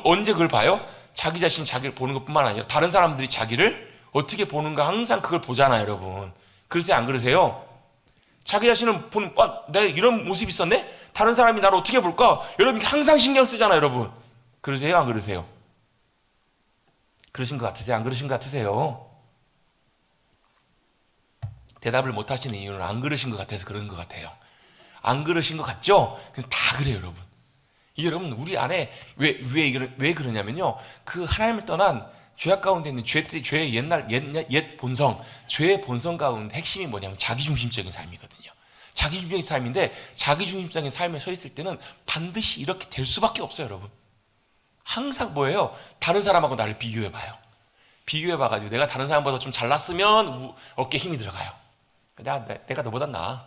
언제 그걸 봐요? 자기 자신이 자기를 보는 것뿐만 아니라 다른 사람들이 자기를 어떻게 보는가 항상 그걸 보잖아요 여러분. 그러세요 안 그러세요? 자기 자신은 보는 내가 이런 모습이 있었네? 다른 사람이 나를 어떻게 볼까? 여러분 항상 신경 쓰잖아요 여러분. 그러세요 안 그러세요? 그러신 것 같으세요 안 그러신 것 같으세요? 대답을 못 하시는 이유는 안 그러신 것 같아서 그런 것 같아요. 안 그러신 것 같죠? 다 그래요 여러분. 이게 여러분 우리 안에 왜 그러냐면요 그 하나님을 떠난 죄악 가운데 있는 죄의 옛 본성, 죄의 본성 가운데 핵심이 뭐냐면 자기중심적인 삶이거든요. 자기중심적인 삶인데 자기중심적인 삶에 서 있을 때는 반드시 이렇게 될 수밖에 없어요 여러분. 항상 뭐예요? 다른 사람하고 나를 비교해봐요. 비교해봐가지고 내가 다른 사람보다 좀 잘났으면 어깨에 힘이 들어가요. 내가 너보다 나아.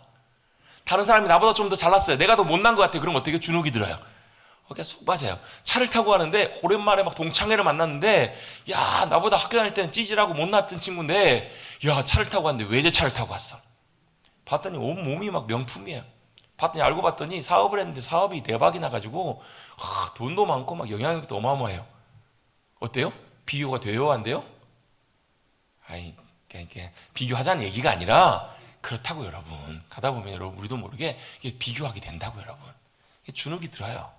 다른 사람이 나보다 좀 더 잘났어요. 내가 더 못난 것 같아요. 그럼 어떻게 주눅이 들어요. 어깨 쑥 빠져요. 차를 타고 가는데 오랜만에 막 동창회를 만났는데 야 나보다 학교 다닐 때는 찌질하고 못났던 친구인데 야 차를 타고 갔는데 외제차를 타고 갔어. 봤더니 온몸이 막 명품이에요. 알고 봤더니 사업을 했는데 사업이 대박이 나가지고 돈도 많고 막 영향력도 어마어마해요. 어때요? 비교가 돼요 안 돼요? 아니 그러니까 비교하자는 얘기가 아니라 그렇다고 여러분. 가다 보면 여러분 우리도 모르게 이게 비교하게 된다고 여러분. 주눅이 들어요.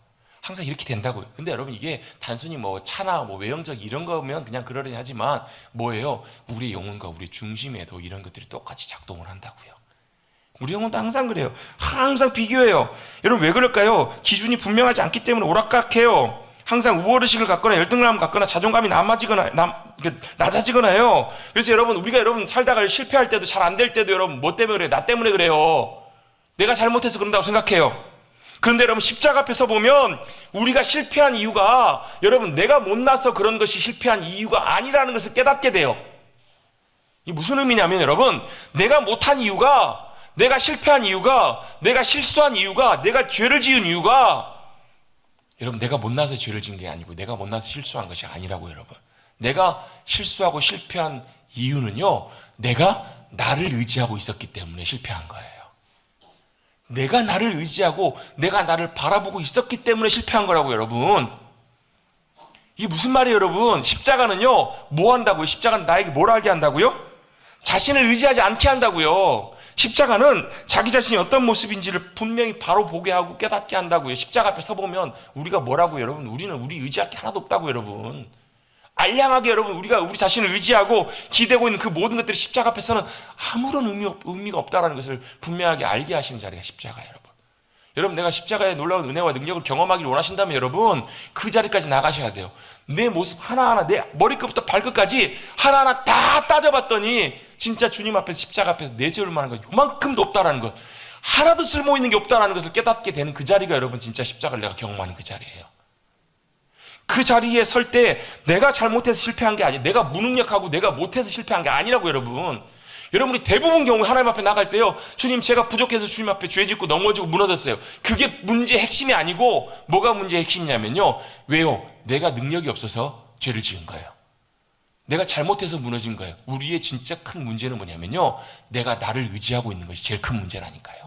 항상 이렇게 된다고요. 근데 여러분 이게 단순히 뭐 차나 뭐 외형적 이런 거면 그냥 그러려니 하지만 뭐예요? 우리의 영혼과 우리 중심에도 이런 것들이 똑같이 작동을 한다고요. 우리 영혼도 항상 그래요. 항상 비교해요. 여러분 왜 그럴까요? 기준이 분명하지 않기 때문에 오락가락해요. 항상 우월의식을 갖거나 열등감을 갖거나 자존감이 낮아지거나 해요. 그래서 우리가 살다가 실패할 때도 잘 안 될 때도 여러분 뭐 때문에 그래요? 나 때문에 그래요. 내가 잘못해서 그런다고 생각해요. 그런데 여러분 십자가 앞에 서 보면 우리가 실패한 이유가 여러분 내가 못나서 그런 것이 실패한 이유가 아니라는 것을 깨닫게 돼요. 이게 무슨 의미냐면 여러분 내가 못한 이유가 내가 실패한 이유가 내가 실수한 이유가 내가 죄를 지은 이유가 여러분 내가 못나서 죄를 지은 게 아니고 내가 못나서 실수한 것이 아니라고 여러분. 내가 실수하고 실패한 이유는요 내가 나를 의지하고 있었기 때문에 실패한 거예요. 내가 나를 의지하고 내가 나를 바라보고 있었기 때문에 실패한 거라고 여러분. 이게 무슨 말이에요 여러분? 십자가는요 뭐 한다고요? 십자가는 나에게 뭘 알게 한다고요? 자신을 의지하지 않게 한다고요. 십자가는 자기 자신이 어떤 모습인지를 분명히 바로 보게 하고 깨닫게 한다고요. 십자가 앞에 서보면 우리가 뭐라고 여러분? 우리는 우리 의지할 게 하나도 없다고 여러분. 알량하게 여러분 우리가 우리 자신을 의지하고 기대고 있는 그 모든 것들이 십자가 앞에서는 아무런 의미가 없다는 것을 분명하게 알게 하시는 자리가 십자가예요 여러분. 여러분 내가 십자가의 놀라운 은혜와 능력을 경험하기를 원하신다면 여러분 그 자리까지 나가셔야 돼요. 내 모습 하나하나 내 머리끝부터 발끝까지 하나하나 다 따져봤더니 진짜 주님 앞에서 십자가 앞에서 내세울 만한 거 요만큼도 없다라는 것, 하나도 쓸모있는 게 없다라는 것을 깨닫게 되는 그 자리가 여러분 진짜 십자가를 내가 경험하는 그 자리예요. 그 자리에 설 때 내가 잘못해서 실패한 게 아니에요. 내가 무능력하고 내가 못해서 실패한 게 아니라고 여러분. 여러분이 대부분 경우에 하나님 앞에 나갈 때요 주님 제가 부족해서 주님 앞에 죄 짓고 넘어지고 무너졌어요. 그게 문제의 핵심이 아니고 뭐가 문제의 핵심이냐면요 왜요? 내가 능력이 없어서 죄를 지은 거예요. 내가 잘못해서 무너진 거예요. 우리의 진짜 큰 문제는 뭐냐면요 내가 나를 의지하고 있는 것이 제일 큰 문제라니까요.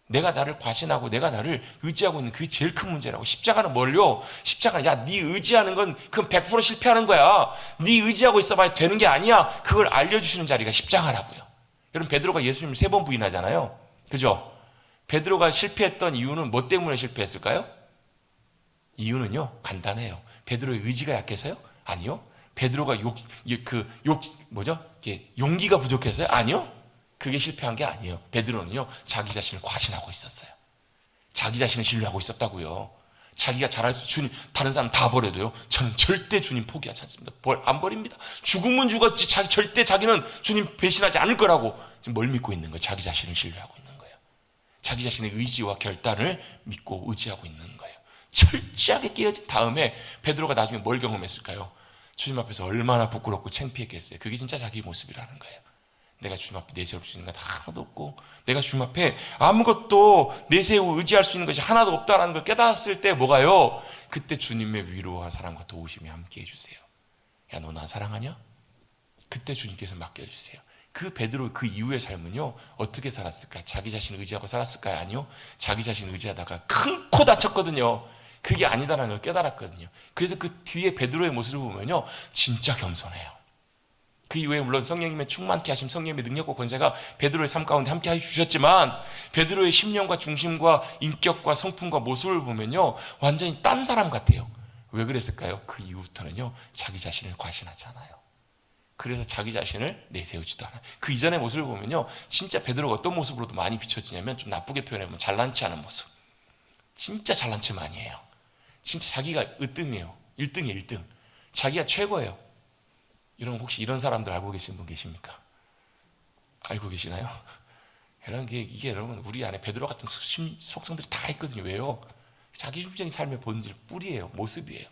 내가 나를 과신하고 내가 나를 의지하고 있는 그게 제일 큰 문제라고. 십자가는 뭘요? 십자가는 네 의지하는 건 그건 100% 실패하는 거야. 네 의지하고 있어봐야 되는 게 아니야. 그걸 알려주시는 자리가 십자가라고요. 여러분 베드로가 예수님을 3번 부인하잖아요. 그죠? 베드로가 실패했던 이유는 뭐 때문에 실패했을까요? 이유는요 간단해요. 베드로의 의지가 약해서요? 아니요. 베드로가 용기가 부족해서요? 아니요. 그게 실패한 게 아니에요. 베드로는요 자기 자신을 과신하고 있었어요. 자기 자신을 신뢰하고 있었다고요. 자기가 잘할 수 주님 다른 사람 다 버려도요 저는 절대 주님 포기하지 않습니다. 안 버립니다. 죽으면 죽었지 절대 자기는 주님 배신하지 않을 거라고 지금 뭘 믿고 있는 거예요? 자기 자신을 신뢰하고 있는 거예요. 자기 자신의 의지와 결단을 믿고 의지하고 있는 거예요. 철저하게 깨어진 다음에 베드로가 나중에 뭘 경험했을까요? 주님 앞에서 얼마나 부끄럽고 창피했겠어요. 그게 진짜 자기 모습이라는 거예요. 내가 주님 앞에 내세울 수 있는 것 하나도 없고, 내가 주님 앞에 아무것도 내세우고 의지할 수 있는 것이 하나도 없다는 걸 깨달았을 때 뭐가요? 그때 주님의 위로와 사랑과 도우심이 함께 해주세요. 야, 너 나 사랑하냐? 그때 주님께서 맡겨주세요. 그 베드로 그 이후의 삶은요, 어떻게 살았을까요? 자기 자신을 의지하고 살았을까요? 아니요. 자기 자신을 의지하다가 큰 코 다쳤거든요. 그게 아니다라는 걸 깨달았거든요. 그래서 그 뒤에 베드로의 모습을 보면요, 진짜 겸손해요. 그 이후에 물론 성령님의 충만케 하심, 성령님의 능력과 권세가 베드로의 삶 가운데 함께 해주셨지만, 베드로의 심령과 중심과 인격과 성품과 모습을 보면요, 완전히 딴 사람 같아요. 왜 그랬을까요? 그 이후부터는요, 자기 자신을 과신하지 않아요. 그래서 자기 자신을 내세우지도 않아요. 그 이전의 모습을 보면요, 진짜 베드로가 어떤 모습으로도 많이 비춰지냐면, 좀 나쁘게 표현하면 잘난 체 하는 모습. 진짜 잘난 체 많이 해요. 진짜 자기가 으뜸이에요. 1등이에요, 1등. 자기가 최고예요. 여러분, 혹시 이런 사람들 알고 계신 분 계십니까? 알고 계시나요? 여러분, 이게 여러분, 우리 안에 베드로 같은 속성들이 다 있거든요. 왜요? 자기중심적인 삶의 본질, 뿌리예요. 모습이에요.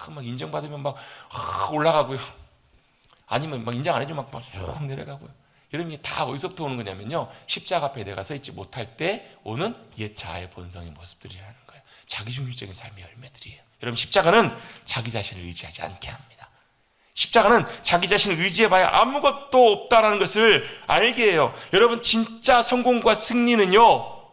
막 인정받으면 막 올라가고요. 아니면 막 인정 안 해주면 막 쑥 내려가고요. 여러분, 이게 다 어디서부터 오는 거냐면요, 십자가 앞에 내가 서 있지 못할 때 오는 옛 자아의 본성의 모습들이라는 거예요. 자기중심적인 삶의 열매들이에요. 여러분, 십자가는 자기 자신을 의지하지 않게 합니다. 십자가는 자기 자신을 의지해봐야 아무것도 없다는 것을 알게 해요. 여러분, 진짜 성공과 승리는요,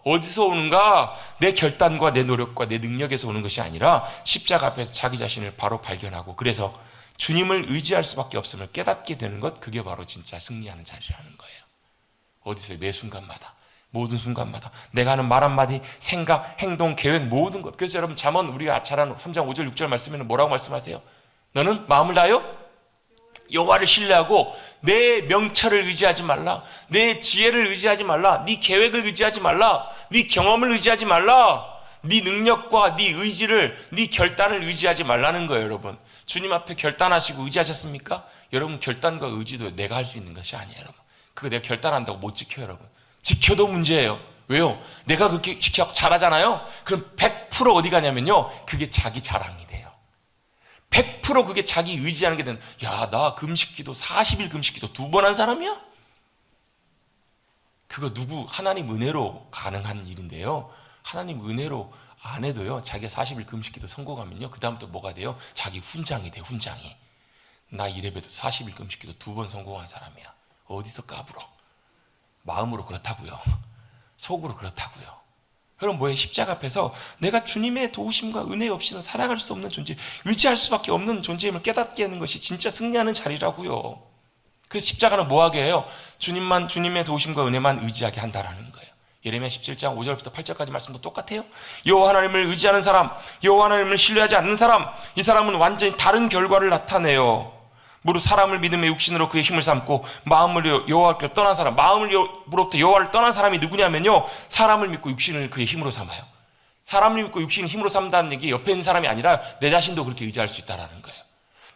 어디서 오는가? 내 결단과 내 노력과 내 능력에서 오는 것이 아니라 십자가 앞에서 자기 자신을 바로 발견하고, 그래서 주님을 의지할 수밖에 없음을 깨닫게 되는 것, 그게 바로 진짜 승리하는 자리라는 거예요. 어디서? 매 순간마다, 모든 순간마다 내가 하는 말 한마디, 생각, 행동, 계획, 모든 것. 그래서 여러분, 잠언 우리가 잘 아는 3장 5절 6절 말씀에는 뭐라고 말씀하세요? 너는 마음을 다하여 여호와를 신뢰하고 내 명철을 의지하지 말라, 내 지혜를 의지하지 말라, 네 계획을 의지하지 말라, 네 경험을 의지하지 말라, 네 능력과 네 의지를, 네 결단을 의지하지 말라는 거예요. 여러분, 주님 앞에 결단하시고 의지하셨습니까? 여러분, 결단과 의지도 내가 할 수 있는 것이 아니에요. 여러분, 그거 내가 결단한다고 못 지켜요. 여러분, 지켜도 문제예요. 왜요? 내가 그렇게 지켜 잘하잖아요. 그럼 100% 어디 가냐면요, 그게 자기 자랑이 돼요. 100% 그게 자기 의지하는 게 되는, 야, 나 금식기도 40일 금식기도 2번 한 사람이야? 그거 누구? 하나님 은혜로 가능한 일인데요, 하나님 은혜로 안 해도요, 자기가 40일 금식기도 성공하면요, 그 다음부터 뭐가 돼요? 자기 훈장이 돼요. 훈장이. 나 이래봬도 40일 금식기도 2번 성공한 사람이야. 어디서 까불어? 마음으로 그렇다고요, 속으로 그렇다고요. 그럼 뭐예요? 십자가 앞에서 내가 주님의 도우심과 은혜 없이는 살아갈 수 없는 존재, 의지할 수밖에 없는 존재임을 깨닫게 하는 것이 진짜 승리하는 자리라고요. 그래서 십자가는 뭐하게 해요? 주님만, 주님의 도우심과 은혜만 의지하게 한다라는 거예요. 예레미야 17장 5절부터 8절까지 말씀도 똑같아요. 여호와 하나님을 의지하는 사람, 여호와 하나님을 신뢰하지 않는 사람, 이 사람은 완전히 다른 결과를 나타내요. 무릇 사람을 믿음의 육신으로 그의 힘을 삼고 마음을 여호와께 떠난 사람, 마음으로부터 여호와를 떠난 사람이 누구냐면요, 사람을 믿고 육신을 그의 힘으로 삼아요. 사람을 믿고 육신을 힘으로 삼다는 얘기, 옆에 있는 사람이 아니라 내 자신도 그렇게 의지할 수 있다는 거예요.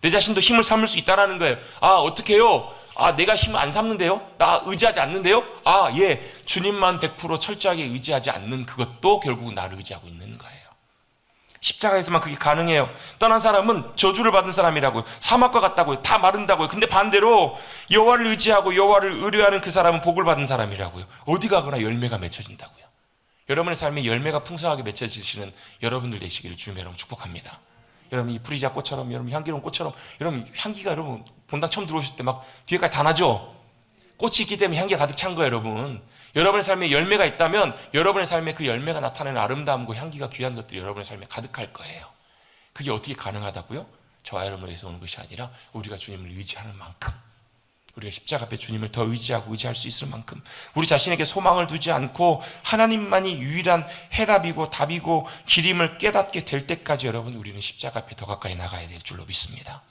내 자신도 힘을 삼을 수 있다는 거예요. 아, 어떻게 해요? 아, 내가 힘을 안 삼는데요? 나 의지하지 않는데요? 아, 예, 주님만 100% 철저하게 의지하지 않는 그것도 결국은 나를 의지하고 있는 거예요. 십자가에서만 그게 가능해요. 떠난 사람은 저주를 받은 사람이라고요. 사막과 같다고요. 다 마른다고요. 근데 반대로 여호와를 의지하고 여호와를 의뢰하는 그 사람은 복을 받은 사람이라고요. 어디 가거나 열매가 맺혀진다고요. 여러분의 삶에 열매가 풍성하게 맺혀지시는 여러분들 되시기를 주님의 이름으로 축복합니다. 여러분, 이 프리지아 꽃처럼, 여러분 향기로운 꽃처럼, 여러분 향기가, 여러분 본당 처음 들어오실 때 막 뒤에까지 다 나죠? 꽃이 있기 때문에 향기가 가득 찬 거예요. 여러분, 여러분의 삶에 열매가 있다면 여러분의 삶에 그 열매가 나타내는 아름다움과 향기가 귀한 것들이 여러분의 삶에 가득할 거예요. 그게 어떻게 가능하다고요? 저와 여러분을 위해서 오는 것이 아니라 우리가 주님을 의지하는 만큼, 우리가 십자가 앞에 주님을 더 의지하고 의지할 수 있을 만큼, 우리 자신에게 소망을 두지 않고 하나님만이 유일한 해답이고 답이고 길임을 깨닫게 될 때까지 여러분, 우리는 십자가 앞에 더 가까이 나가야 될 줄로 믿습니다.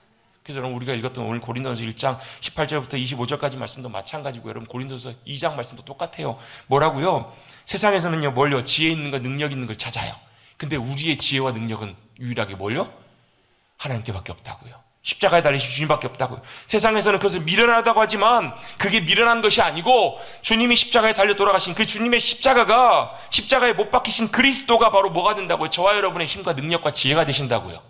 그래서 여러분, 우리가 읽었던 오늘 고린도전서 1장 18절부터 25절까지 말씀도 마찬가지고, 여러분 고린도전서 2장 말씀도 똑같아요. 뭐라고요? 세상에서는요, 뭘요? 지혜 있는 것, 능력 있는 걸 찾아요. 근데 우리의 지혜와 능력은 유일하게 뭘요? 하나님께밖에 없다고요. 십자가에 달리신 주님밖에 없다고요. 세상에서는 그것을 미련하다고 하지만 그게 미련한 것이 아니고, 주님이 십자가에 달려 돌아가신 그 주님의 십자가가, 십자가에 못 박히신 그리스도가 바로 뭐가 된다고요? 저와 여러분의 힘과 능력과 지혜가 되신다고요.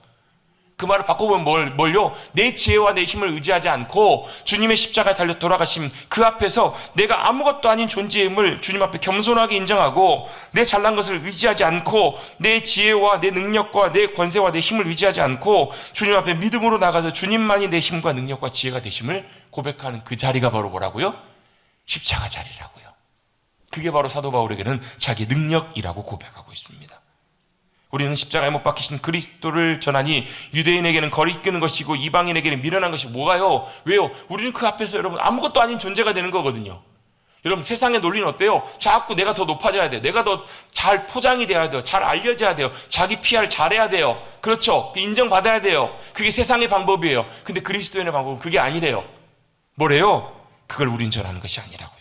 그 말을 바꿔보면 뭘요? 내 지혜와 내 힘을 의지하지 않고 주님의 십자가에 달려 돌아가심 그 앞에서 내가 아무것도 아닌 존재임을 주님 앞에 겸손하게 인정하고 내 잘난 것을 의지하지 않고 내 지혜와 내 능력과 내 권세와 내 힘을 의지하지 않고 주님 앞에 믿음으로 나가서 주님만이 내 힘과 능력과 지혜가 되심을 고백하는 그 자리가 바로 뭐라고요? 십자가 자리라고요. 그게 바로 사도 바울에게는 자기 능력이라고 고백하고 있습니다. 우리는 십자가에 못 박히신 그리스도를 전하니 유대인에게는 거리끼는 것이고 이방인에게는 미련한 것이 뭐가요? 왜요? 우리는 그 앞에서 여러분 아무것도 아닌 존재가 되는 거거든요. 여러분 세상의 논리는 어때요? 자꾸 내가 더 높아져야 돼요. 내가 더 잘 포장이 돼야 돼요. 잘 알려져야 돼요. 자기 PR 잘해야 돼요. 그렇죠? 인정받아야 돼요. 그게 세상의 방법이에요. 근데 그리스도인의 방법은 그게 아니래요. 뭐래요? 그걸 우린 전하는 것이 아니라고요.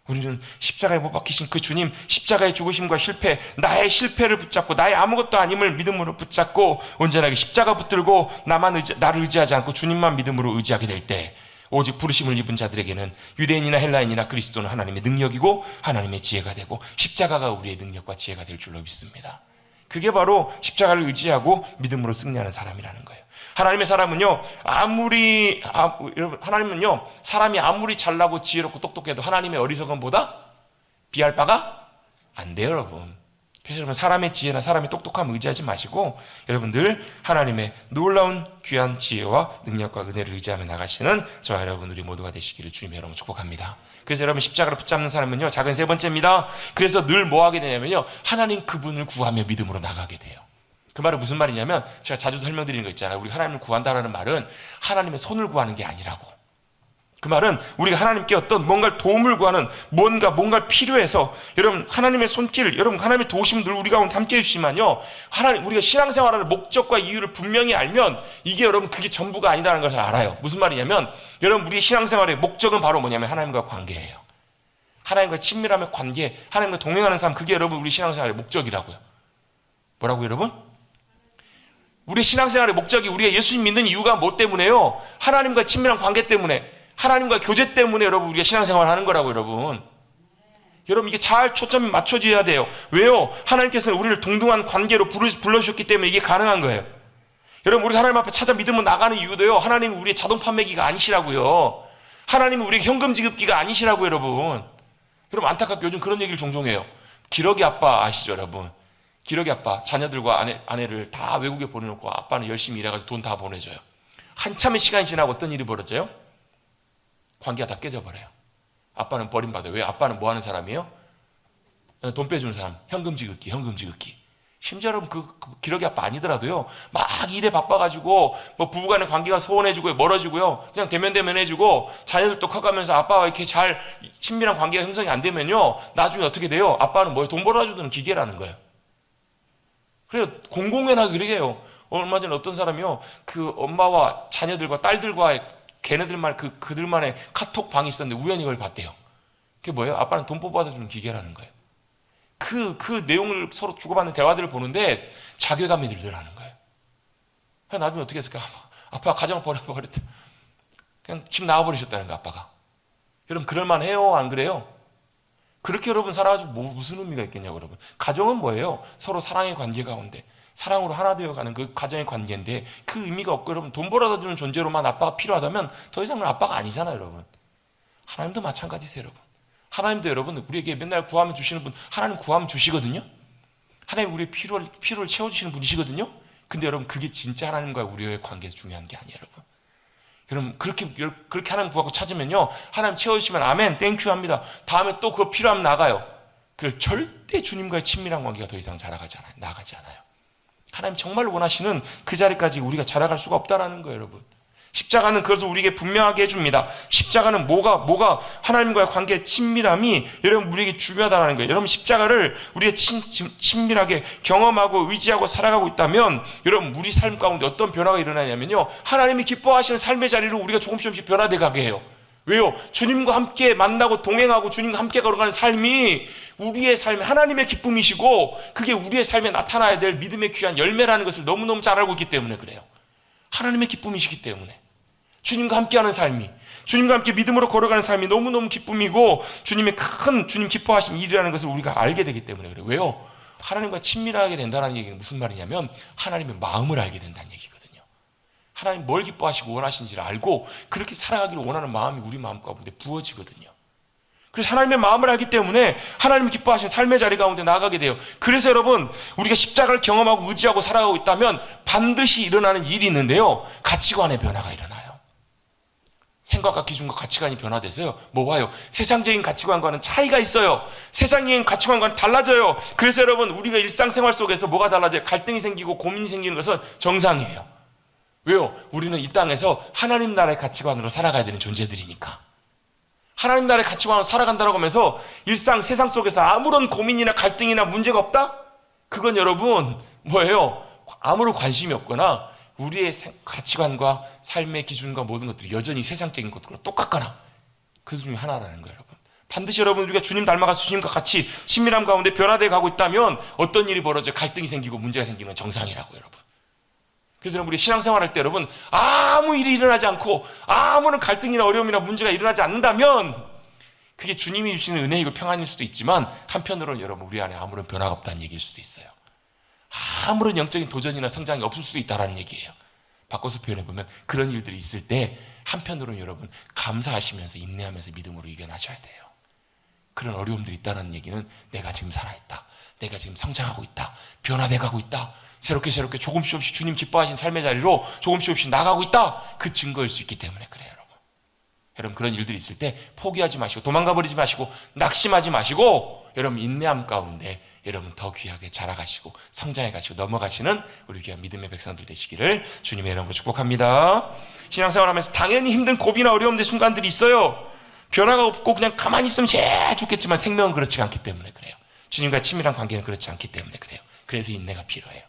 우리는 십자가에 못 박히신 그 주님 십자가의 죽으심과 실패, 나의 실패를 붙잡고 나의 아무것도 아님을 믿음으로 붙잡고 온전하게 십자가 붙들고 나를 의지하지 않고 주님만 믿음으로 의지하게 될 때 오직 부르심을 입은 자들에게는 유대인이나 헬라인이나 그리스도는 하나님의 능력이고 하나님의 지혜가 되고 십자가가 우리의 능력과 지혜가 될 줄로 믿습니다. 그게 바로 십자가를 의지하고 믿음으로 승리하는 사람이라는 거예요. 하나님의 사람은요, 하나님은요, 사람이 아무리 잘나고 지혜롭고 똑똑해도 하나님의 어리석음보다 비할 바가 안 돼요, 여러분. 그래서 여러분, 사람의 지혜나 사람의 똑똑함 의지하지 마시고, 여러분들 하나님의 놀라운 귀한 지혜와 능력과 은혜를 의지하며 나가시는 저와 여러분들이 모두가 되시기를 주님의 여러분 축복합니다. 그래서 여러분 십자가를 붙잡는 사람은요, 작은 세 번째입니다. 그래서 늘 뭐 하게 되냐면요, 하나님 그분을 구하며 믿음으로 나가게 돼요. 그 말은 무슨 말이냐면 제가 자주 설명드리는 거 있잖아요. 우리 하나님을 구한다라는 말은 하나님의 손을 구하는 게 아니라고. 그 말은 우리가 하나님께 어떤 뭔가 도움을 구하는 뭔가 필요해서 여러분 하나님의 손길, 여러분 하나님의 도우심을 늘 우리 가운데 함께 해주시면요, 하나님 우리가 신앙생활하는 목적과 이유를 분명히 알면 이게 여러분 그게 전부가 아니라는 것을 알아요. 무슨 말이냐면 여러분 우리의 신앙생활의 목적은 바로 뭐냐면 하나님과 관계예요. 하나님과 친밀함의 관계, 하나님과 동행하는 삶, 그게 여러분 우리 신앙생활의 목적이라고요. 뭐라고요, 여러분? 우리의 신앙생활의 목적이 우리가 예수님 믿는 이유가 뭐 때문에요? 하나님과 친밀한 관계 때문에, 하나님과 교제 때문에 여러분 우리가 신앙생활을 하는 거라고 여러분. 여러분 이게 잘 초점이 맞춰져야 돼요. 왜요? 하나님께서는 우리를 동등한 관계로 불러주셨기 때문에 이게 가능한 거예요. 여러분 우리가 하나님 앞에 찾아 믿음으로 나가는 이유도요, 하나님은 우리의 자동 판매기가 아니시라고요. 하나님은 우리의 현금 지급기가 아니시라고요, 여러분. 여러분 안타깝게 요즘 그런 얘기를 종종 해요. 기러기 아빠 아시죠, 여러분? 기러기 아빠, 자녀들과 아내를 다 외국에 보내놓고 아빠는 열심히 일해가지고 돈 다 보내줘요. 한참의 시간이 지나고 어떤 일이 벌어져요? 관계가 다 깨져버려요. 아빠는 버림받아요. 왜? 아빠는 뭐 하는 사람이에요? 돈 빼주는 사람. 현금 지급기. 심지어 여러분 그 기러기 아빠 아니더라도요, 막 일에 바빠가지고 뭐 부부간의 관계가 소원해지고 멀어지고요, 그냥 대면 해주고 자녀들도 커가면서 아빠와 이렇게 잘 친밀한 관계가 형성이 안 되면요, 나중에 어떻게 돼요? 아빠는 뭐예요? 돈 벌어주는 기계라는 거예요. 그래요. 공공연하게 그러게 해요. 얼마 전에 어떤 사람이요, 그 엄마와 자녀들과 딸들과의 걔네들만 그들만의 카톡 방이 있었는데 우연히 그걸 봤대요. 그게 뭐예요? 아빠는 돈 뽑아서 주는 기계라는 거예요. 그 내용을 서로 주고받는 대화들을 보는데 자괴감이 들더라는 거예요. 그냥 나중에 어떻게 했을까? 아빠가 가정을 버렸다. 그냥 집 나와버리셨다는 거예요, 아빠가. 여러분 그럴만 해요, 안 그래요? 그렇게 여러분 살아가지고 무슨 의미가 있겠냐고. 여러분 가정은 뭐예요? 서로 사랑의 관계 가운데 사랑으로 하나 되어가는 그 가정의 관계인데 그 의미가 없고, 여러분 돈 벌어다 주는 존재로만 아빠가 필요하다면 더 이상은 아빠가 아니잖아요, 여러분. 하나님도 마찬가지세요, 여러분. 하나님도 여러분 우리에게 맨날 구하면 주시는 분, 하나님 구하면 주시거든요. 하나님 우리의 필요를 채워주시는 분이시거든요. 근데 여러분 그게 진짜 하나님과 우리의 관계에서 중요한 게 아니에요, 여러분. 여러분 그렇게 하나님 구하고 찾으면요, 하나님 채워주시면 아멘 땡큐 합니다. 다음에 또 그거 필요하면 나가요. 그걸 절대 주님과의 친밀한 관계가 더 이상 나가지 않아요. 하나님 정말 원하시는 그 자리까지 우리가 자라갈 수가 없다라는 거예요, 여러분. 십자가는 그것을 우리에게 분명하게 해줍니다. 십자가는 뭐가 하나님과의 관계의 친밀함이 여러분 우리에게 중요하다는 거예요. 여러분 십자가를 우리가 친밀하게 경험하고 의지하고 살아가고 있다면 여러분 우리 삶 가운데 어떤 변화가 일어나냐면요, 하나님이 기뻐하시는 삶의 자리로 우리가 조금씩 변화돼 가게 해요. 왜요? 주님과 함께 만나고 동행하고 주님과 함께 걸어가는 삶이 우리의 삶에 하나님의 기쁨이시고 그게 우리의 삶에 나타나야 될 믿음의 귀한 열매라는 것을 너무너무 잘 알고 있기 때문에 그래요. 하나님의 기쁨이시기 때문에 주님과 함께하는 삶이, 주님과 함께 믿음으로 걸어가는 삶이 너무너무 기쁨이고 주님 기뻐하신 일이라는 것을 우리가 알게 되기 때문에 그래요. 왜요? 하나님과 친밀하게 된다는 얘기는 무슨 말이냐면 하나님의 마음을 알게 된다는 얘기거든요. 하나님 뭘 기뻐하시고 원하시는지를 알고 그렇게 살아가기를 원하는 마음이 우리 마음 가운데 부어지거든요. 그래서 하나님의 마음을 알기 때문에 하나님이 기뻐하시는 삶의 자리 가운데 나아가게 돼요. 그래서 여러분, 우리가 십자가를 경험하고 의지하고 살아가고 있다면 반드시 일어나는 일이 있는데요, 가치관의 변화가 일어나요. 생각과 기준과 가치관이 변화돼서요, 뭐 와요? 세상적인 가치관과는 차이가 있어요. 세상적인 가치관과는 달라져요. 그래서 여러분, 우리가 일상생활 속에서 뭐가 달라져요? 갈등이 생기고 고민이 생기는 것은 정상이에요. 왜요? 우리는 이 땅에서 하나님 나라의 가치관으로 살아가야 되는 존재들이니까. 하나님 나라의 가치관으로 살아간다고 하면서 일상 세상 속에서 아무런 고민이나 갈등이나 문제가 없다? 그건 여러분 뭐예요? 아무런 관심이 없거나 우리의 가치관과 삶의 기준과 모든 것들이 여전히 세상적인 것들과 똑같거나 그 중에 하나라는 거예요. 여러분, 반드시 여러분 우리가 주님 닮아가서 주님과 같이 친밀함 가운데 변화되어 가고 있다면 어떤 일이 벌어져 갈등이 생기고 문제가 생기는 건 정상이라고 여러분. 그래서 여러분, 우리 신앙생활 할 때 여러분, 아무 일이 일어나지 않고 아무런 갈등이나 어려움이나 문제가 일어나지 않는다면 그게 주님이 주시는 은혜이고 평안일 수도 있지만, 한편으로는 여러분 우리 안에 아무런 변화가 없다는 얘기일 수도 있어요. 아무런 영적인 도전이나 성장이 없을 수도 있다는 얘기예요. 바꿔서 표현해보면 그런 일들이 있을 때 한편으로는 여러분 감사하시면서 인내하면서 믿음으로 이겨나셔야 돼요. 그런 어려움들이 있다는 얘기는 내가 지금 살아있다, 내가 지금 성장하고 있다, 변화돼가고 있다, 새롭게 조금씩 주님 기뻐하신 삶의 자리로 조금씩 나가고 있다, 그 증거일 수 있기 때문에 그래요. 여러분 그런 일들이 있을 때 포기하지 마시고 도망가 버리지 마시고 낙심하지 마시고 여러분 인내함 가운데 여러분 더 귀하게 자라가시고 성장해 가시고 넘어가시는 우리 귀한 믿음의 백성들 되시기를 주님의 이름으로 축복합니다. 신앙생활하면서 당연히 힘든 고비나 어려움의 순간들이 있어요. 변화가 없고 그냥 가만히 있으면 제일 좋겠지만 생명은 그렇지 않기 때문에 그래요. 주님과 친밀한 관계는 그렇지 않기 때문에 그래요. 그래서 인내가 필요해요.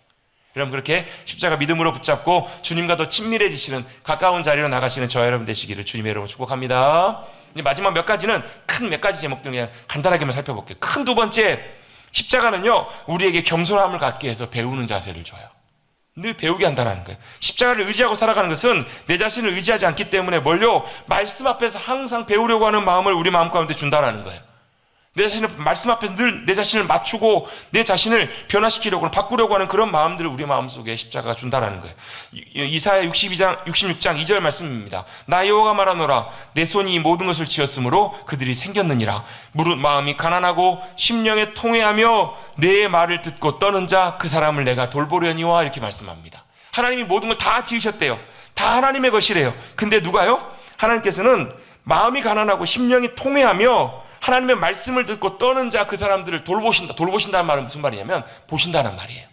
여러분 그렇게 십자가 믿음으로 붙잡고 주님과 더 친밀해지시는 가까운 자리로 나가시는 저와 여러분 되시기를 주님의 이름으로 축복합니다. 이제 마지막 몇 가지는 큰 몇 가지 제목들 그냥 간단하게만 살펴볼게요. 큰 두 번째, 십자가는요 우리에게 겸손함을 갖게 해서 배우는 자세를 줘요. 늘 배우게 한다는 거예요. 십자가를 의지하고 살아가는 것은 내 자신을 의지하지 않기 때문에 뭘요? 말씀 앞에서 항상 배우려고 하는 마음을 우리 마음 가운데 준다는 거예요. 내 자신을 말씀 앞에서 늘 내 자신을 맞추고 내 자신을 변화시키려고 바꾸려고 하는 그런 마음들을 우리 마음속에 십자가가 준다라는 거예요. 이사야 66장 2절 말씀입니다. 나 여호와가 말하노라, 내 손이 이 모든 것을 지었으므로 그들이 생겼느니라. 무릇 마음이 가난하고 심령에 통회하며 내 말을 듣고 떠는 자 그 사람을 내가 돌보려니와, 이렇게 말씀합니다. 하나님이 모든 걸 다 지으셨대요. 다 하나님의 것이래요. 근데 누가요? 하나님께서는 마음이 가난하고 심령이 통회하며 하나님의 말씀을 듣고 떠는 자 그 사람들을 돌보신다. 돌보신다는 말은 무슨 말이냐면 보신다는 말이에요.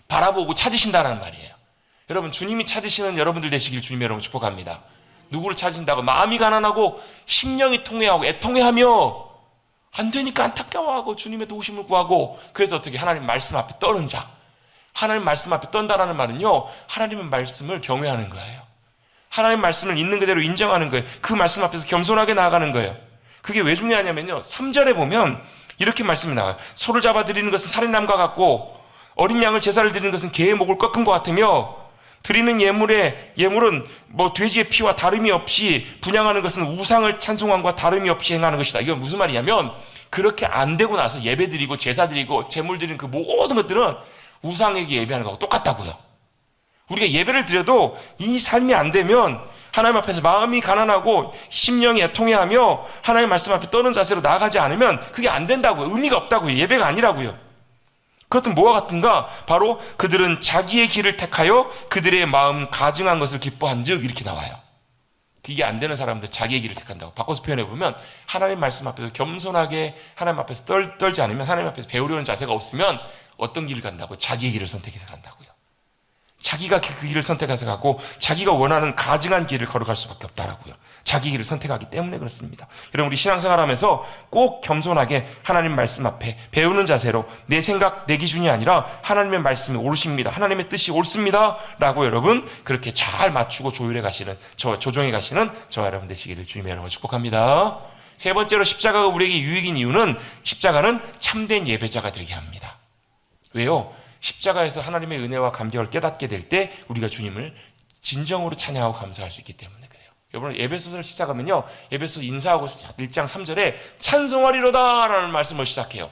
바라보고 찾으신다는 말이에요. 여러분 주님이 찾으시는 여러분들 되시길 주님의 여러분 축복합니다. 누구를 찾으신다고? 마음이 가난하고 심령이 통회하고 애통해하며 안 되니까 안타까워하고 주님의 도우심을 구하고, 그래서 어떻게 하나님 말씀 앞에 떠는 자. 하나님 말씀 앞에 떤다라는 말은요, 하나님의 말씀을 경외하는 거예요. 하나님 말씀을 있는 그대로 인정하는 거예요. 그 말씀 앞에서 겸손하게 나아가는 거예요. 그게 왜 중요하냐면요, 3절에 보면 이렇게 말씀이 나와요. 소를 잡아 드리는 것은 살인함과 같고 어린 양을 제사를 드리는 것은 개의 목을 꺾은 것 같으며 드리는 예물은 뭐 돼지의 피와 다름이 없이 분향하는 것은 우상을 찬송함과 다름이 없이 행하는 것이다. 이건 무슨 말이냐면 그렇게 안 되고 나서 예배 드리고 제사 드리고 제물 드리는 그 모든 것들은 우상에게 예배하는 거하고 똑같다고요. 우리가 예배를 드려도 이 삶이 안 되면 하나님 앞에서 마음이 가난하고 심령이 애통해하며 하나님 말씀 앞에 떠는 자세로 나아가지 않으면 그게 안 된다고요. 의미가 없다고요. 예배가 아니라고요. 그것은 뭐와 같은가? 바로 그들은 자기의 길을 택하여 그들의 마음 가증한 것을 기뻐한즉, 이렇게 나와요. 이게 안 되는 사람들 자기의 길을 택한다고. 바꿔서 표현해보면 하나님 말씀 앞에서 겸손하게 하나님 앞에서 떨지 않으면, 하나님 앞에서 배우려는 자세가 없으면 어떤 길을 간다고? 자기의 길을 선택해서 간다고요. 자기가 그 길을 선택해서 가고 자기가 원하는 가증한 길을 걸어갈 수밖에 없다라고요. 자기 길을 선택하기 때문에 그렇습니다. 여러분 우리 신앙생활하면서 꼭 겸손하게 하나님 말씀 앞에 배우는 자세로 내 생각, 내 기준이 아니라 하나님의 말씀이 옳으십니다, 하나님의 뜻이 옳습니다 라고 여러분 그렇게 잘 맞추고 조율해 가시는, 조정해 가시는 저와 여러분 되시기를 주님의 이름으로 축복합니다. 세 번째로 십자가가 우리에게 유익인 이유는 십자가는 참된 예배자가 되게 합니다. 왜요? 십자가에서 하나님의 은혜와 감격을 깨닫게 될 때 우리가 주님을 진정으로 찬양하고 감사할 수 있기 때문에 그래요. 여러분 에베소서를 시작하면요, 에베소 인사하고 1장 3절에 찬송하리로다 라는 말씀을 시작해요.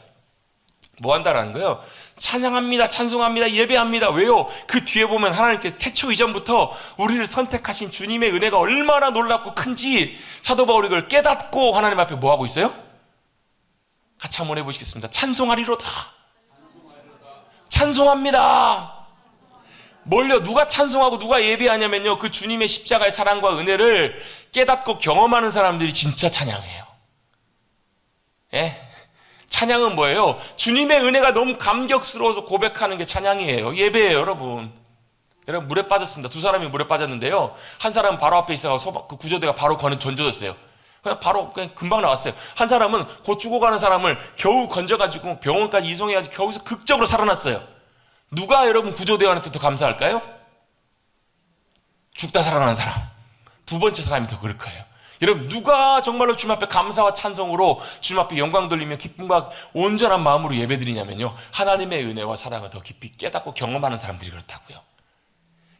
뭐 한다라는 거예요? 찬양합니다. 찬송합니다. 예배합니다. 왜요? 그 뒤에 보면 하나님께서 태초 이전부터 우리를 선택하신 주님의 은혜가 얼마나 놀랍고 큰지 사도 바울이 그걸 깨닫고 하나님 앞에 뭐 하고 있어요? 같이 한번 해보시겠습니다. 찬송하리로다. 찬송합니다. 뭘요? 누가 찬송하고 누가 예배하냐면요, 그 주님의 십자가의 사랑과 은혜를 깨닫고 경험하는 사람들이 진짜 찬양해요. 예? 찬양은 뭐예요? 주님의 은혜가 너무 감격스러워서 고백하는 게 찬양이에요. 예배예요, 여러분. 여러분, 물에 빠졌습니다. 두 사람이 물에 빠졌는데요, 한 사람은 바로 앞에 있어서 그 구조대가 바로 건져졌어요. 그냥 금방 나왔어요. 한 사람은 곧 죽어가는 사람을 겨우 건져가지고 병원까지 이송해가지고 겨우서 극적으로 살아났어요. 누가 여러분 구조대원한테 더 감사할까요? 죽다 살아나는 사람. 두 번째 사람이 더 그럴 거예요. 여러분, 누가 정말로 주님 앞에 감사와 찬송으로 주님 앞에 영광 돌리며 기쁨과 온전한 마음으로 예배드리냐면요, 하나님의 은혜와 사랑을 더 깊이 깨닫고 경험하는 사람들이 그렇다고요.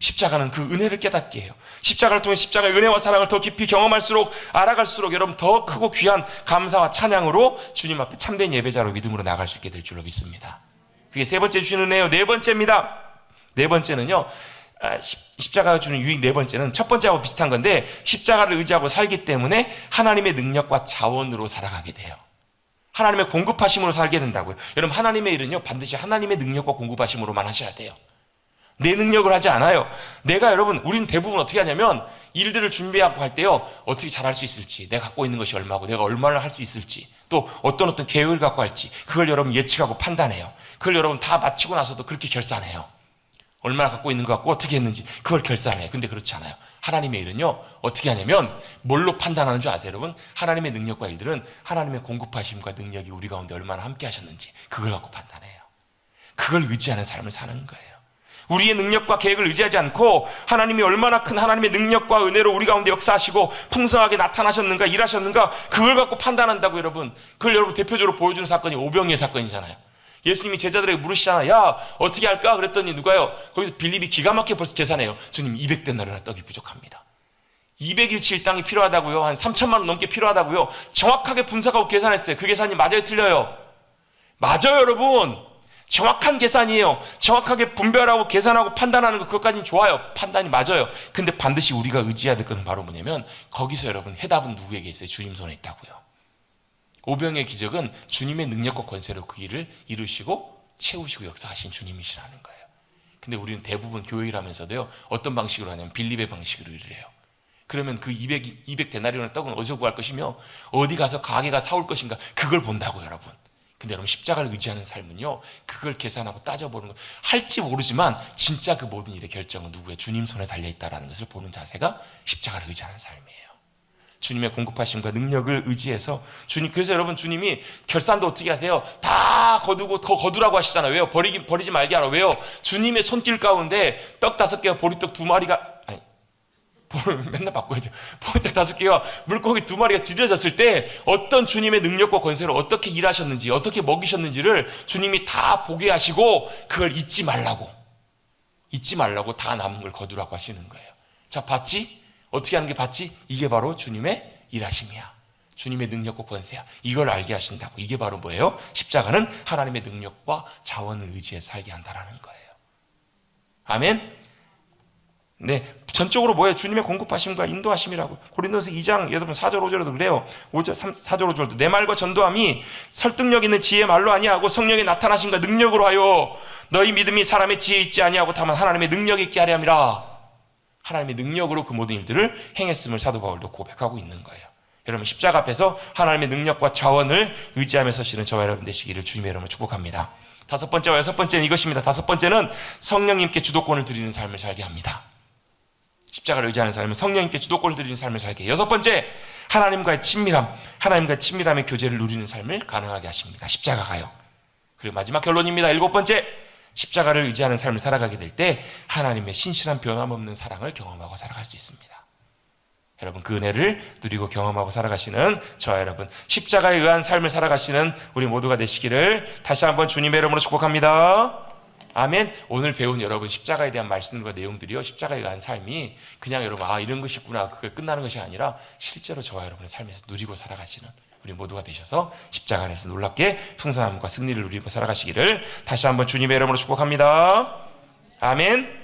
십자가는 그 은혜를 깨닫게 해요. 십자가를 통해 십자가의 은혜와 사랑을 더 깊이 경험할수록, 알아갈수록 여러분 더 크고 귀한 감사와 찬양으로 주님 앞에 참된 예배자로 믿음으로 나갈 수 있게 될 줄로 믿습니다. 그게 세 번째 주시는 은혜요. 네 번째입니다. 네 번째는요, 십자가가 주는 유익 네 번째는 첫 번째하고 비슷한 건데, 십자가를 의지하고 살기 때문에 하나님의 능력과 자원으로 살아가게 돼요. 하나님의 공급하심으로 살게 된다고요. 여러분, 하나님의 일은요, 반드시 하나님의 능력과 공급하심으로만 하셔야 돼요. 내 능력을 하지 않아요. 우리는 대부분 어떻게 하냐면, 일들을 준비하고 할 때요, 어떻게 잘할 수 있을지, 내가 갖고 있는 것이 얼마고 내가 얼마나 할 수 있을지, 또 어떤 계획을 갖고 할지, 그걸 여러분 예측하고 판단해요. 그걸 여러분 다 마치고 나서도 그렇게 결산해요. 얼마나 갖고 있는 것 같고 어떻게 했는지 그걸 결산해요. 근데 그렇지 않아요. 하나님의 일은요, 어떻게 하냐면 뭘로 판단하는 줄 아세요, 여러분? 하나님의 능력과 일들은 하나님의 공급하심과 능력이 우리 가운데 얼마나 함께 하셨는지 그걸 갖고 판단해요. 그걸 의지하는 삶을 사는 거예요. 우리의 능력과 계획을 의지하지 않고 하나님이 얼마나 큰 하나님의 능력과 은혜로 우리 가운데 역사하시고 풍성하게 나타나셨는가, 일하셨는가, 그걸 갖고 판단한다고. 여러분, 그걸 여러분 대표적으로 보여주는 사건이 오병이의 사건이잖아요. 예수님이 제자들에게 물으시잖아요. 야, 어떻게 할까? 그랬더니 누가요? 거기서 빌립이 기가 막히게 벌써 계산해요. 주님, 200데나리나 떡이 부족합니다. 200일치 일당이 필요하다고요. 한 3천만 원 넘게 필요하다고요. 정확하게 분석하고 계산했어요. 그 계산이 맞아요, 틀려요? 맞아요, 여러분. 정확한 계산이에요. 정확하게 분별하고 계산하고 판단하는 거, 그것까지는 좋아요. 판단이 맞아요. 근데 반드시 우리가 의지해야 될 것은 바로 뭐냐면, 거기서 여러분 해답은 누구에게 있어요? 주님 손에 있다고요. 오병의 기적은 주님의 능력과 권세로 그 일을 이루시고 채우시고 역사하신 주님이시라는 거예요. 근데 우리는 대부분 교회 일하면서도요, 어떤 방식으로 하냐면 빌립의 방식으로 일을 해요. 그러면 그 200 데나리온의 떡은 어디서 구할 것이며 어디 가서 가게가 사올 것인가, 그걸 본다고요, 여러분. 근데 여러분, 십자가를 의지하는 삶은요, 그걸 계산하고 따져보는 거, 할지 모르지만 진짜 그 모든 일의 결정은 누구의? 주님 손에 달려있다는 것을 보는 자세가 십자가를 의지하는 삶이에요. 주님의 공급하심과 능력을 의지해서 그래서 여러분, 주님이 결산도 어떻게 하세요? 다 거두라고 하시잖아요. 왜요? 버리지 말게 하라. 왜요? 주님의 손길 가운데 떡 5개와 보리떡 2마리가, 맨날 바꿔야죠. 보리떡 5개와 물고기 2마리가 들여졌을 때 어떤 주님의 능력과 권세로 어떻게 일하셨는지, 어떻게 먹이셨는지를 주님이 다 보게 하시고, 그걸 잊지 말라고 다 남은 걸 거두라고 하시는 거예요. 자, 봤지? 어떻게 하는 게 봤지? 이게 바로 주님의 일하심이야. 주님의 능력과 권세야. 이걸 알게 하신다고. 이게 바로 뭐예요? 십자가는 하나님의 능력과 자원을 의지해서 살게 한다라는 거예요. 아멘? 네, 전적으로 뭐예요? 주님의 공급하심과 인도하심이라고. 고린도서 2장 여러분 4절 5절에도 그래요. 4절 5절도 내 말과 전도함이 설득력 있는 지혜의 말로 아니하고 성령의 나타나심과 능력으로 하여 너희 믿음이 사람의 지혜에 있지 아니하고 다만 하나님의 능력이 있게 하려 함이라. 하나님의 능력으로 그 모든 일들을 행했음을 사도 바울도 고백하고 있는 거예요. 여러분, 십자가 앞에서 하나님의 능력과 자원을 의지하며 서시는 저와 여러분 되시기를 주님의 이름으로 축복합니다. 다섯 번째와 여섯 번째는 이것입니다. 다섯 번째는 성령님께 주도권을 드리는 삶을 살게 합니다. 십자가를 의지하는 삶은 성령님께 주도권을 드리는 삶을 살게 해요. 여섯 번째, 하나님과의 친밀함의 교제를 누리는 삶을 가능하게 하십니다. 십자가가요. 그리고 마지막 결론입니다. 일곱 번째, 십자가를 의지하는 삶을 살아가게 될 때 하나님의 신실한 변함없는 사랑을 경험하고 살아갈 수 있습니다. 여러분, 그 은혜를 누리고 경험하고 살아가시는 저와 여러분, 십자가에 의한 삶을 살아가시는 우리 모두가 되시기를 다시 한번 주님의 이름으로 축복합니다. 아멘. 오늘 배운 여러분 십자가에 대한 말씀과 내용들이요, 십자가에 의한 삶이 그냥 여러분 이런 것이 있구나, 그게 끝나는 것이 아니라 실제로 저와 여러분의 삶에서 누리고 살아가시는 우리 모두가 되셔서 십자가 안에서 놀랍게 풍성함과 승리를 누리고 살아가시기를 다시 한번 주님의 이름으로 축복합니다. 아멘.